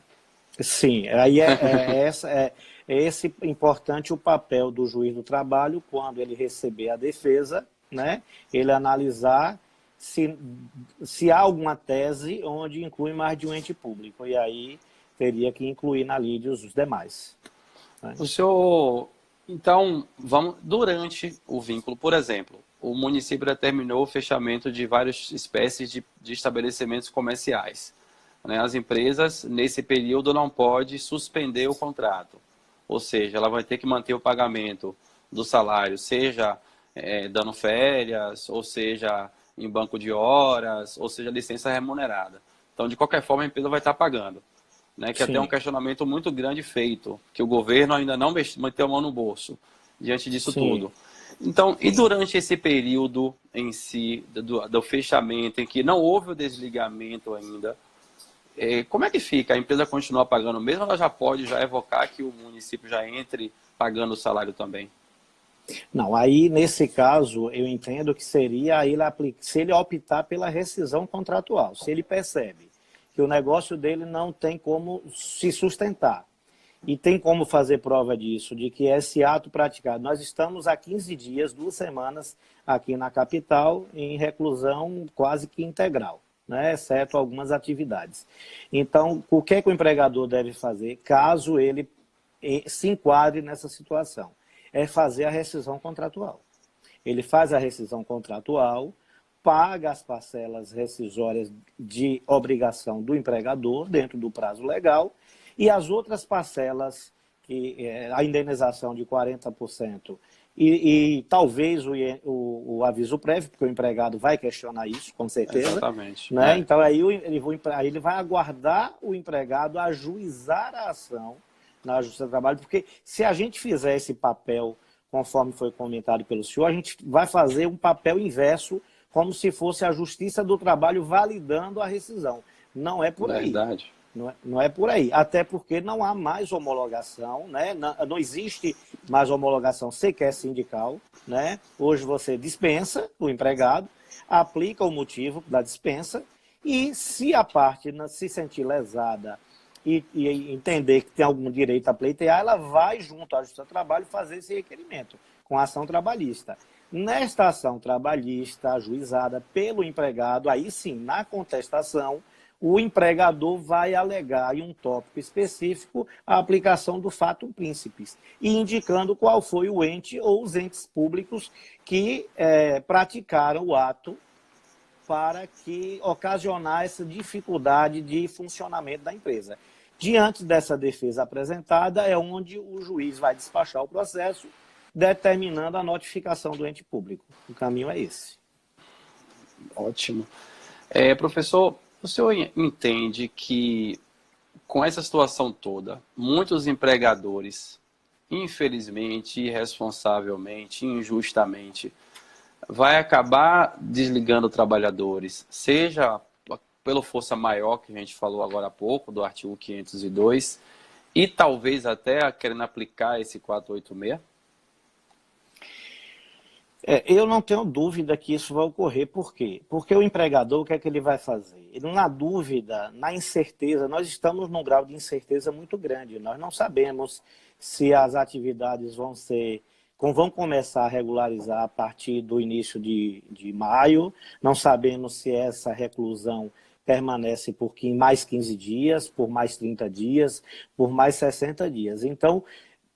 Sim, aí é esse importante o papel do juiz do trabalho quando ele receber a defesa, né? Ele analisar se há alguma tese onde inclui mais de um ente público, e aí teria que incluir na lide os demais. Né? O senhor, então, durante o vínculo, por exemplo, o município determinou o fechamento de várias espécies de estabelecimentos comerciais. As empresas, nesse período, não podem suspender o contrato. Ou seja, ela vai ter que manter o pagamento do salário, seja dando férias, ou seja em banco de horas, ou seja licença remunerada. Então, de qualquer forma, a empresa vai estar pagando. Né? Que até um questionamento muito grande feito, que o governo ainda não meteu a mão no bolso diante disso tudo. Então, e durante esse período em si, do fechamento, em que não houve o desligamento ainda, como é que fica? A empresa continua pagando mesmo ou ela já pode evocar que o município já entre pagando o salário também? Não, aí nesse caso eu entendo que seria se ele optar pela rescisão contratual, se ele percebe que o negócio dele não tem como se sustentar E tem como fazer prova disso, de que esse ato praticado. Nós estamos há 15 dias, 2 semanas, aqui na capital, em reclusão quase que integral, né? Exceto algumas atividades. Então, o que é que o empregador deve fazer caso ele se enquadre nessa situação? É fazer a rescisão contratual. Ele faz a rescisão contratual, paga as parcelas rescisórias de obrigação do empregador dentro do prazo legal e as outras parcelas, a indenização de 40% e talvez o aviso prévio, porque o empregado vai questionar isso, com certeza. Exatamente. Né? Então, aí ele vai aguardar o empregado ajuizar a ação na Justiça do Trabalho, porque se a gente fizer esse papel, conforme foi comentado pelo senhor, a gente vai fazer um papel inverso, como se fosse a Justiça do Trabalho validando a rescisão. Não é por aí. Verdade. Não é por aí. Até porque não há mais homologação, né? Não existe mais homologação sequer sindical, né? Hoje você dispensa o empregado, aplica o motivo da dispensa e se a parte se sentir lesada e entender que tem algum direito a pleitear, ela vai junto à Justiça do Trabalho fazer esse requerimento com a ação trabalhista. Nesta ação trabalhista ajuizada pelo empregado, aí sim, na contestação, o empregador vai alegar em um tópico específico a aplicação do fato príncipes e indicando qual foi o ente ou os entes públicos que praticaram o ato para que ocasionar essa dificuldade de funcionamento da empresa. Diante dessa defesa apresentada é onde o juiz vai despachar o processo, determinando a notificação do ente público. O caminho é esse. Ótimo. Professor, o senhor entende que, com essa situação toda, muitos empregadores, infelizmente, irresponsavelmente, injustamente, vai acabar desligando trabalhadores, seja pela força maior, que a gente falou agora há pouco, do artigo 502, e talvez até querendo aplicar esse 486? Eu não tenho dúvida que isso vai ocorrer. Por quê? Porque o empregador, o que é que ele vai fazer? Ele, na dúvida, na incerteza, nós estamos num grau de incerteza muito grande. Nós não sabemos se as atividades vão começar a regularizar a partir do início de maio, não sabemos se essa reclusão permanece por mais 15 dias, por mais 30 dias, por mais 60 dias. Então,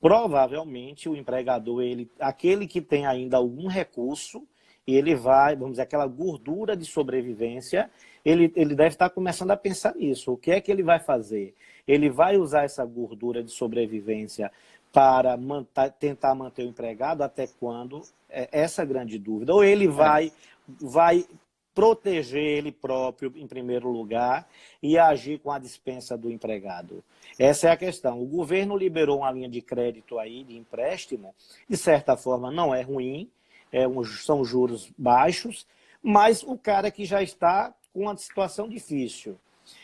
provavelmente o empregador, aquele que tem ainda algum recurso, e ele vai, vamos dizer, aquela gordura de sobrevivência, ele deve estar começando a pensar nisso. O que é que ele vai fazer? Ele vai usar essa gordura de sobrevivência para tentar manter o empregado até quando? Essa é a grande dúvida. Ou ele vai proteger ele próprio, em primeiro lugar, e agir com a dispensa do empregado. Essa é a questão. O governo liberou uma linha de crédito aí, de empréstimo, de certa forma não é ruim, são juros baixos, mas o cara que já está com uma situação difícil,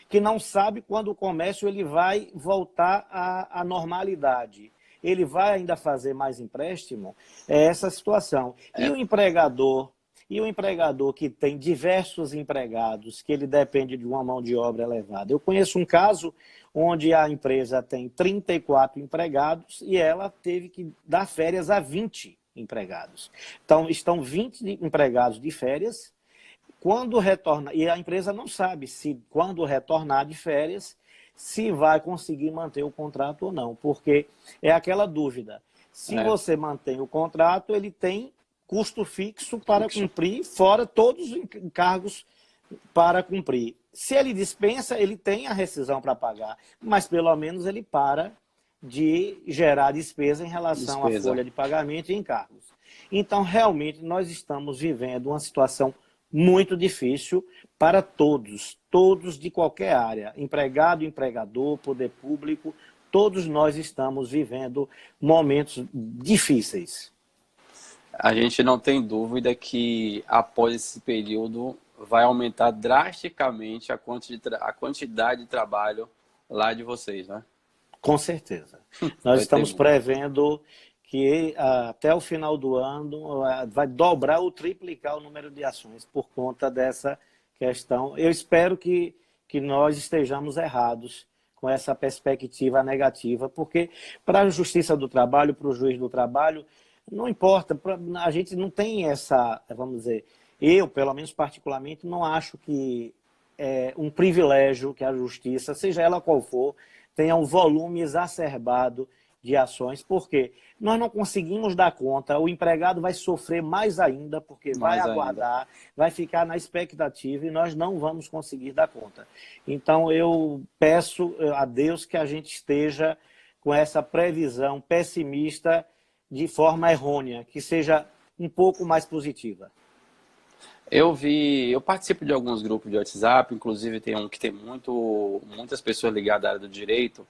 que não sabe quando o comércio ele vai voltar à normalidade, ele vai ainda fazer mais empréstimo, é essa situação. E o empregador que tem diversos empregados, que ele depende de uma mão de obra elevada. Eu conheço um caso onde a empresa tem 34 empregados e ela teve que dar férias a 20 empregados. Então, estão 20 empregados de férias. Quando retorna, e a empresa não sabe se, quando retornar de férias, se vai conseguir manter o contrato ou não, porque é aquela dúvida. Se você mantém o contrato, ele tem custo fixo para cumprir, fora todos os encargos para cumprir. Se ele dispensa, ele tem a rescisão para pagar, mas pelo menos ele para de gerar despesa em relação à folha de pagamento e encargos. Então, realmente, nós estamos vivendo uma situação muito difícil para todos de qualquer área, empregado, empregador, poder público, todos nós estamos vivendo momentos difíceis. A gente não tem dúvida que após esse período vai aumentar drasticamente a quantidade de trabalho lá de vocês, né? Com certeza. Nós estamos prevendo que até o final do ano vai dobrar ou triplicar o número de ações por conta dessa questão. Eu espero que nós estejamos errados com essa perspectiva negativa, porque para a Justiça do Trabalho, para o juiz do trabalho, não importa, a gente não tem essa, vamos dizer, eu, pelo menos particularmente, não acho que é um privilégio que a Justiça, seja ela qual for, tenha um volume exacerbado de ações, porque nós não conseguimos dar conta, o empregado vai sofrer mais ainda, porque vai aguardar, vai ficar na expectativa e nós não vamos conseguir dar conta. Então eu peço a Deus que a gente esteja com essa previsão pessimista de forma errônea, que seja um pouco mais positiva. Eu participo de alguns grupos de WhatsApp, inclusive tem um que tem muitas pessoas ligadas à área do direito,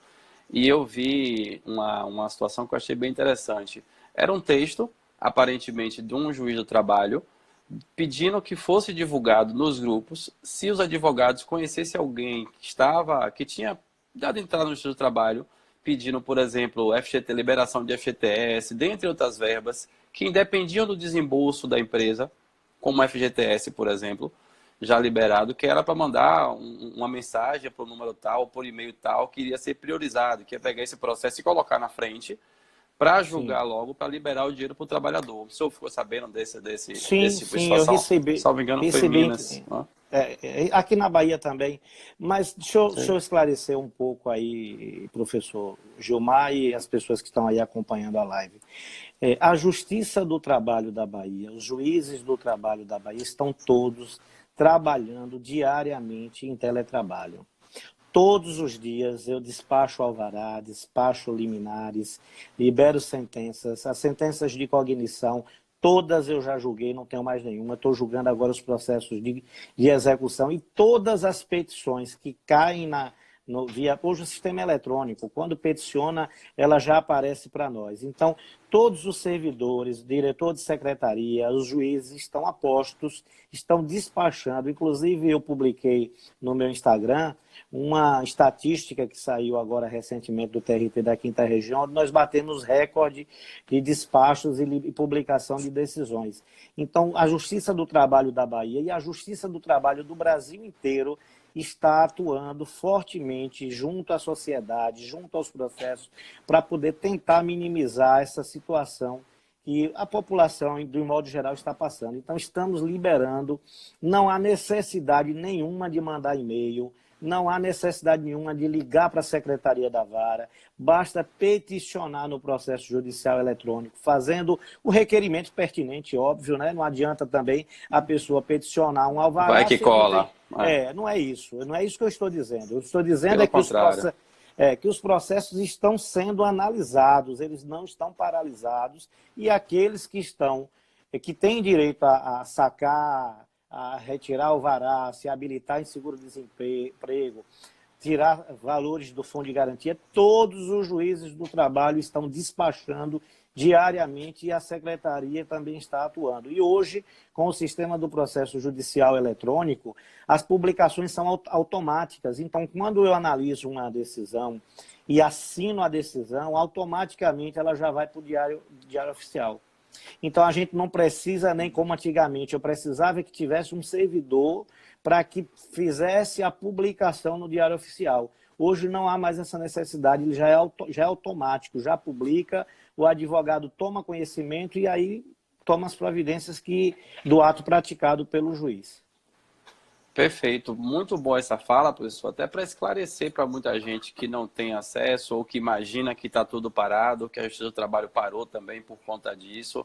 e eu vi uma situação que eu achei bem interessante. Era um texto, aparentemente, de um juiz do trabalho, pedindo que fosse divulgado nos grupos se os advogados conhecessem alguém que tinha dado entrada no Justiça do Trabalho, pedindo, por exemplo, FGT, liberação de FGTS, dentre outras verbas, que independiam do desembolso da empresa, como o FGTS, por exemplo, já liberado, que era para mandar uma mensagem para o número tal, por e-mail tal, que iria ser priorizado, que ia pegar esse processo e colocar na frente para julgar logo, para liberar o dinheiro para o trabalhador. O senhor ficou sabendo desse tipo de situação? Eu recebi. Salvo engano, foi em Minas. Aqui na Bahia também. Mas deixa eu esclarecer um pouco aí, professor Gilmar e as pessoas que estão aí acompanhando a live. A Justiça do Trabalho da Bahia, os juízes do trabalho da Bahia estão todos trabalhando diariamente em teletrabalho. Todos os dias eu despacho alvará, despacho liminares, libero sentenças, as sentenças de cognição, todas eu já julguei, não tenho mais nenhuma, estou julgando agora os processos de execução e todas as petições que caem via hoje o sistema eletrônico, quando peticiona, ela já aparece para nós. Então, todos os servidores, diretor de secretaria, os juízes estão a postos, estão despachando. Inclusive, eu publiquei no meu Instagram uma estatística que saiu agora recentemente do TRT da 5ª Região, onde nós batemos recorde de despachos e publicação de decisões. Então, a Justiça do Trabalho da Bahia e a Justiça do Trabalho do Brasil inteiro está atuando fortemente junto à sociedade, junto aos processos, para poder tentar minimizar essa situação que a população, de um modo geral, está passando. Então, estamos liberando, não há necessidade nenhuma de mandar e-mail, não há necessidade nenhuma de ligar para a Secretaria da Vara, basta peticionar no processo judicial eletrônico, fazendo o requerimento pertinente, óbvio, né? Não adianta também a pessoa peticionar um alvará... Vai que cola. Não é isso que eu estou dizendo. Eu estou dizendo que os processos estão sendo analisados, eles não estão paralisados, e aqueles que têm direito a sacar, a retirar alvará, se habilitar em seguro-desemprego, tirar valores do fundo de garantia, todos os juízes do trabalho estão despachando diariamente e a secretaria também está atuando. E hoje, com o sistema do processo judicial eletrônico, as publicações são automáticas. Então, quando eu analiso uma decisão e assino a decisão, automaticamente ela já vai para o diário oficial. Então, a gente não precisa nem como antigamente. Eu precisava que tivesse um servidor para que fizesse a publicação no Diário Oficial. Hoje não há mais essa necessidade, ele já é automático, já publica, o advogado toma conhecimento e aí toma as providências do ato praticado pelo juiz. Perfeito, muito boa essa fala, professor, até para esclarecer para muita gente que não tem acesso ou que imagina que está tudo parado, que a Justiça do Trabalho parou também por conta disso.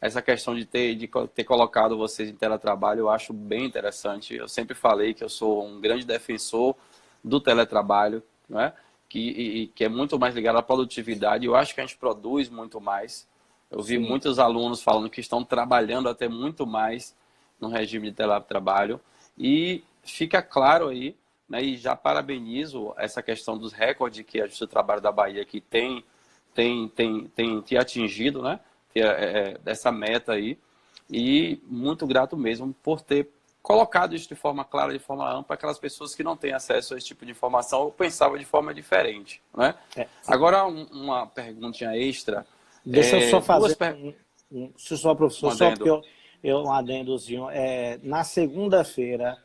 Essa questão de ter colocado vocês em teletrabalho eu acho bem interessante. Eu sempre falei que eu sou um grande defensor do teletrabalho, né? que é muito mais ligado à produtividade. Eu acho que a gente produz muito mais. Eu vi muitos alunos falando que estão trabalhando até muito mais no regime de teletrabalho. E fica claro aí, né, e já parabenizo essa questão dos recordes que a Justiça do Trabalho da Bahia que tem atingido, né, essa meta aí, e muito grato mesmo por ter colocado isso de forma clara, de forma ampla, para aquelas pessoas que não têm acesso a esse tipo de informação ou pensavam de forma diferente, né? Agora, uma perguntinha extra. Deixa eu só fazer só, professor, só porque um adendozinho. Na segunda-feira,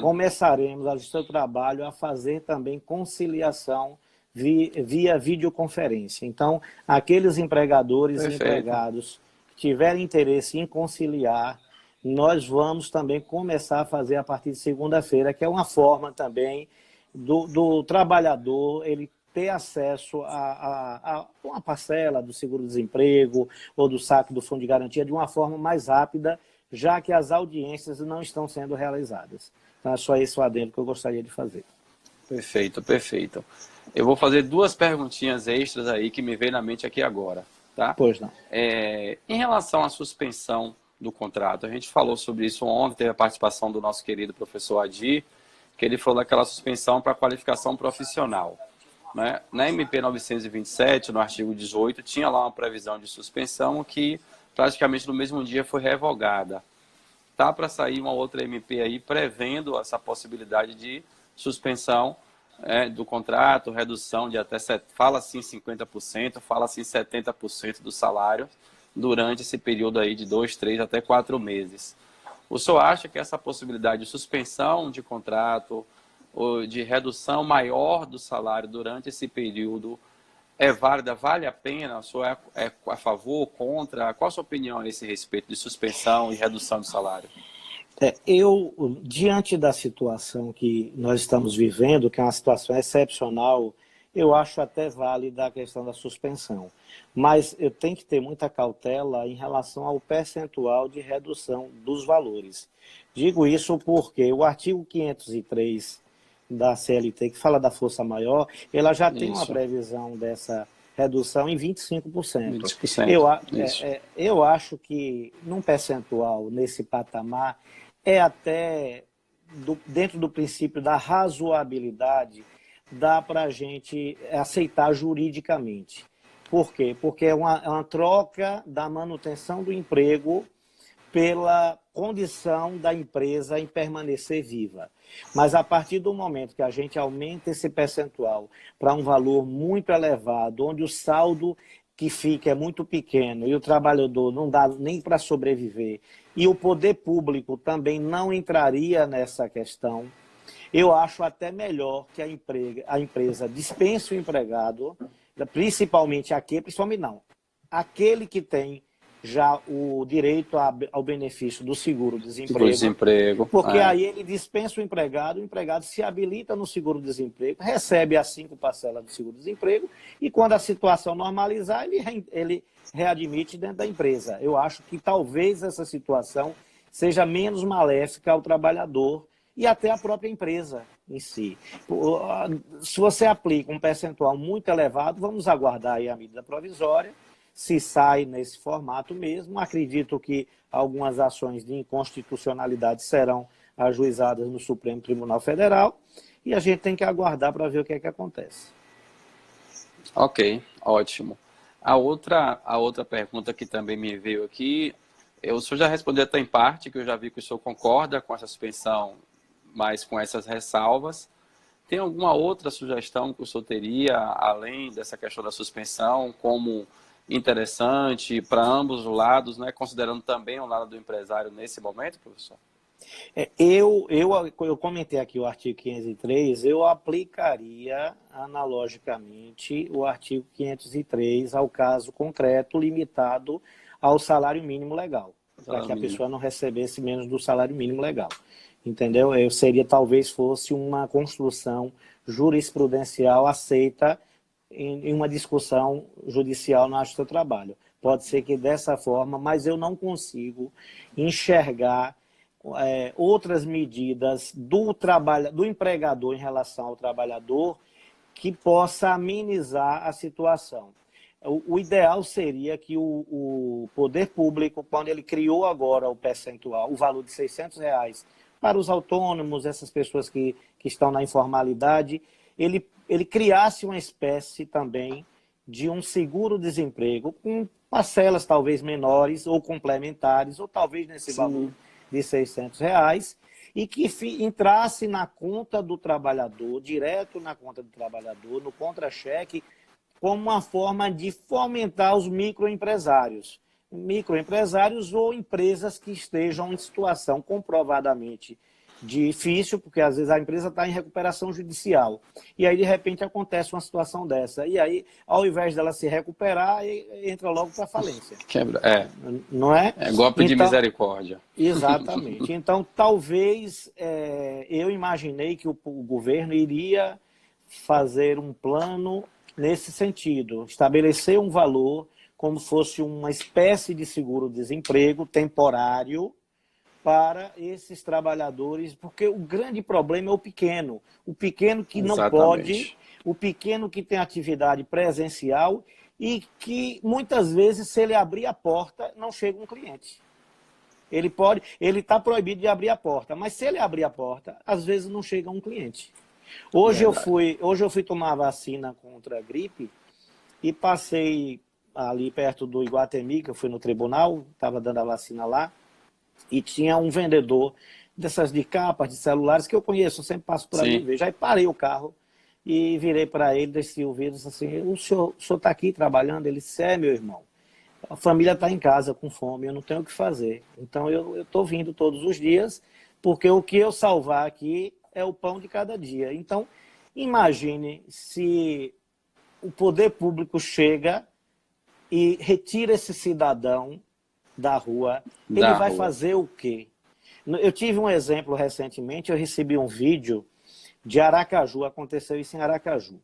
começaremos a Justiça do Trabalho a fazer também conciliação via videoconferência. Então, aqueles empregadores e empregados que tiverem interesse em conciliar, nós vamos também começar a fazer a partir de segunda-feira, que é uma forma também do trabalhador ele ter acesso a uma parcela do seguro-desemprego ou do saque do fundo de garantia de uma forma mais rápida, já que as audiências não estão sendo realizadas. Então, é só esse o adendo que eu gostaria de fazer. Perfeito, perfeito. Eu vou fazer 2 perguntinhas extras aí que me veio na mente aqui agora, tá? Pois não. Em relação à suspensão do contrato, a gente falou sobre isso ontem, teve a participação do nosso querido professor Adir, que ele falou daquela suspensão para qualificação profissional, né? Na MP 927, no artigo 18, tinha lá uma previsão de suspensão que praticamente no mesmo dia foi revogada. Tá para sair uma outra MP aí prevendo essa possibilidade de suspensão do contrato, redução de até, fala-se 50%, fala-se 70% do salário durante esse período aí de 2, 3 até 4 meses. O senhor acha que essa possibilidade de suspensão de contrato ou de redução maior do salário durante esse período é válida? Vale a pena? O senhor é a favor, contra? Qual a sua opinião a esse respeito de suspensão e redução do salário? Diante da situação que nós estamos vivendo, que é uma situação excepcional, eu acho até válida a questão da suspensão. Mas eu tenho que ter muita cautela em relação ao percentual de redução dos valores. Digo isso porque o artigo 503 da CLT, que fala da força maior, ela já tem uma previsão dessa redução em 25%. 20%. Eu acho que num percentual nesse patamar é até, dentro do princípio da razoabilidade, dá para a gente aceitar juridicamente. Por quê? Porque é uma troca da manutenção do emprego pela condição da empresa em permanecer viva. Mas a partir do momento que a gente aumenta esse percentual para um valor muito elevado, onde o saldo que fica é muito pequeno e o trabalhador não dá nem para sobreviver, e o poder público também não entraria nessa questão, eu acho até melhor que a empresa dispense o empregado, principalmente aquele que tem já o direito ao benefício do seguro-desemprego, porque aí ele dispensa o empregado se habilita no seguro-desemprego, recebe as 5 parcelas do seguro-desemprego e quando a situação normalizar, ele readmite dentro da empresa. Eu acho que talvez essa situação seja menos maléfica ao trabalhador e até à própria empresa em si. Se você aplica um percentual muito elevado, vamos aguardar aí a medida provisória, se sai nesse formato mesmo. Acredito que algumas ações de inconstitucionalidade serão ajuizadas no Supremo Tribunal Federal e a gente tem que aguardar para ver o que é que acontece. Ok, ótimo. A outra pergunta que também me veio aqui, o senhor já respondeu até em parte, que eu já vi que o senhor concorda com essa suspensão, mas com essas ressalvas. Tem alguma outra sugestão que o senhor teria, além dessa questão da suspensão, como interessante para ambos os lados, né? Considerando também o lado do empresário nesse momento, professor? Eu comentei aqui o artigo 503, eu aplicaria analogicamente o artigo 503 ao caso concreto limitado ao salário mínimo legal, para que a pessoa não recebesse menos do salário mínimo legal. Entendeu? Talvez fosse uma construção jurisprudencial aceita em uma discussão judicial na Justiça do Trabalho. Pode ser que dessa forma, mas eu não consigo enxergar outras medidas do empregador em relação ao trabalhador que possa amenizar a situação. O ideal seria que o poder público, quando ele criou agora o percentual, o valor de R$600 para os autônomos, essas pessoas que estão na informalidade, ele criasse uma espécie também de um seguro-desemprego com parcelas talvez menores ou complementares, ou talvez nesse valor de R$600, e que entrasse na conta do trabalhador, direto na conta do trabalhador, no contra-cheque, como uma forma de fomentar os microempresários ou empresas que estejam em situação comprovadamente difícil, porque às vezes a empresa está em recuperação judicial. E aí, de repente, acontece uma situação dessa. E aí, ao invés dela se recuperar, entra logo para a falência. Quebra. Não é? É golpe de misericórdia. Exatamente. Então, talvez eu imaginei que o governo iria fazer um plano nesse sentido, estabelecer um valor como fosse uma espécie de seguro-desemprego temporário para esses trabalhadores, porque o grande problema é o pequeno que não pode, o pequeno que tem atividade presencial e que muitas vezes, se ele abrir a porta, não chega um cliente. Ele está proibido de abrir a porta, mas se ele abrir a porta, às vezes não chega um cliente. Hoje eu fui tomar a vacina contra a gripe e passei ali perto do Iguatemi, que eu fui no tribunal, estava dando a vacina lá, e tinha um vendedor dessas de capas, de celulares, que eu conheço, eu sempre passo por ali e vejo. Aí parei o carro e virei para ele, desci o vidro e disse assim, o senhor está aqui trabalhando? Ele disse, meu irmão, a família está em casa com fome, eu não tenho o que fazer. Então eu estou vindo todos os dias, porque o que eu salvar aqui é o pão de cada dia. Então, imagine se o poder público chega e retira esse cidadão da rua, ele vai fazer o quê? Eu tive um exemplo recentemente, eu recebi um vídeo de Aracaju, aconteceu isso em Aracaju.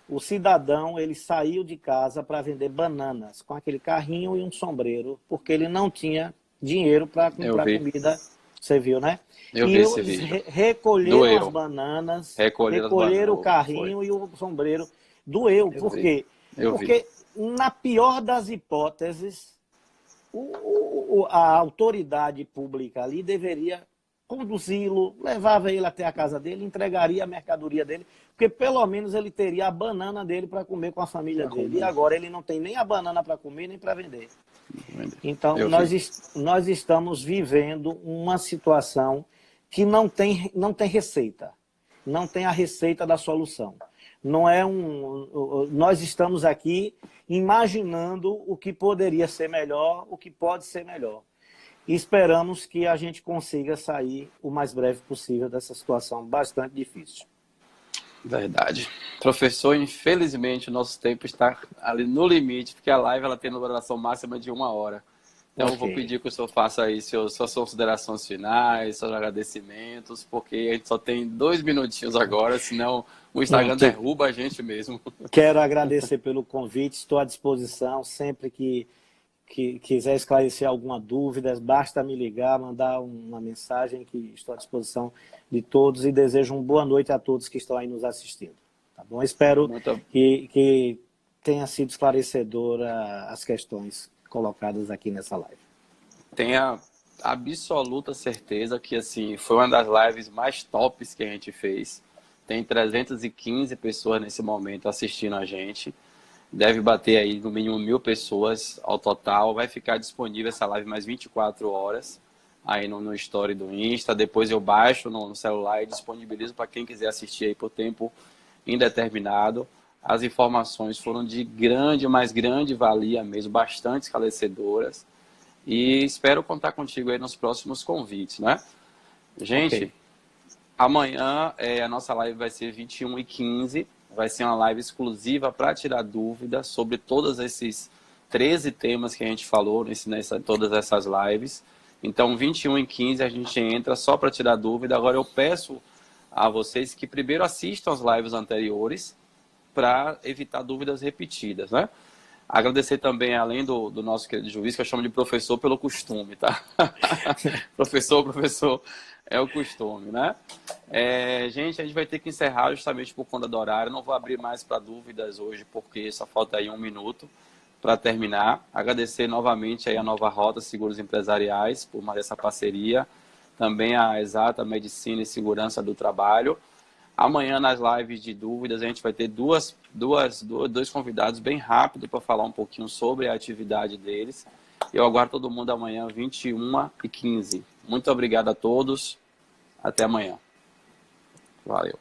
O cidadão, ele saiu de casa para vender bananas, com aquele carrinho e um sombreiro, porque ele não tinha dinheiro para comprar comida. Você viu, né? Eu vi esse vídeo. Recolheram as bananas, recolheram o carrinho e o sombreiro. Doeu. Por quê? Porque, na pior das hipóteses, a autoridade pública ali deveria conduzi-lo, levava ele até a casa dele, entregaria a mercadoria dele, porque pelo menos ele teria a banana dele para comer com a família dele. E agora ele não tem nem a banana para comer, nem para vender. Então, nós estamos vivendo uma situação que não tem receita. Não tem a receita da solução. Não é nós estamos aqui imaginando o que poderia ser melhor, o que pode ser melhor. E esperamos que a gente consiga sair o mais breve possível dessa situação bastante difícil. Verdade. Professor, infelizmente o nosso tempo está ali no limite, porque a live ela tem uma duração máxima de 1 hora. Então eu vou pedir que o senhor faça aí suas considerações finais, seus agradecimentos, porque a gente só tem 2 minutinhos agora, senão o Instagram derruba a gente mesmo. Quero agradecer pelo convite, estou à disposição sempre que quiser esclarecer alguma dúvida, basta me ligar, mandar uma mensagem, que estou à disposição de todos e desejo uma boa noite a todos que estão aí nos assistindo. Tá bom? Espero que tenha sido esclarecedora as questões colocadas aqui nessa live. Tenha absoluta certeza que assim, foi uma das lives mais tops que a gente fez. Tem 315 pessoas nesse momento assistindo a gente. Deve bater aí no mínimo 1.000 pessoas ao total. Vai ficar disponível essa live mais 24 horas aí no story do Insta. Depois eu baixo no celular e disponibilizo para quem quiser assistir aí por tempo indeterminado. As informações foram de mais grande valia mesmo, bastante esclarecedoras. E espero contar contigo aí nos próximos convites, né? Gente, amanhã a nossa live vai ser 21h15. Vai ser uma live exclusiva para tirar dúvidas sobre todos esses 13 temas que a gente falou todas essas lives. Então, 21h15 a gente entra só para tirar dúvida. Agora eu peço a vocês que primeiro assistam as lives anteriores para evitar dúvidas repetidas, né? Agradecer também, além do nosso querido juiz, que eu chamo de professor pelo costume, tá? professor, é o costume, né? Gente, a gente vai ter que encerrar justamente por conta do horário. Não vou abrir mais para dúvidas hoje, porque só falta aí 1 minuto para terminar. Agradecer novamente aí a Nova Rota Seguros Empresariais por mais essa parceria. Também a Exata Medicina e Segurança do Trabalho. Amanhã, nas lives de dúvidas, a gente vai ter dois convidados bem rápido para falar um pouquinho sobre a atividade deles. Eu aguardo todo mundo amanhã, 21h15. Muito obrigado a todos. Até amanhã. Valeu.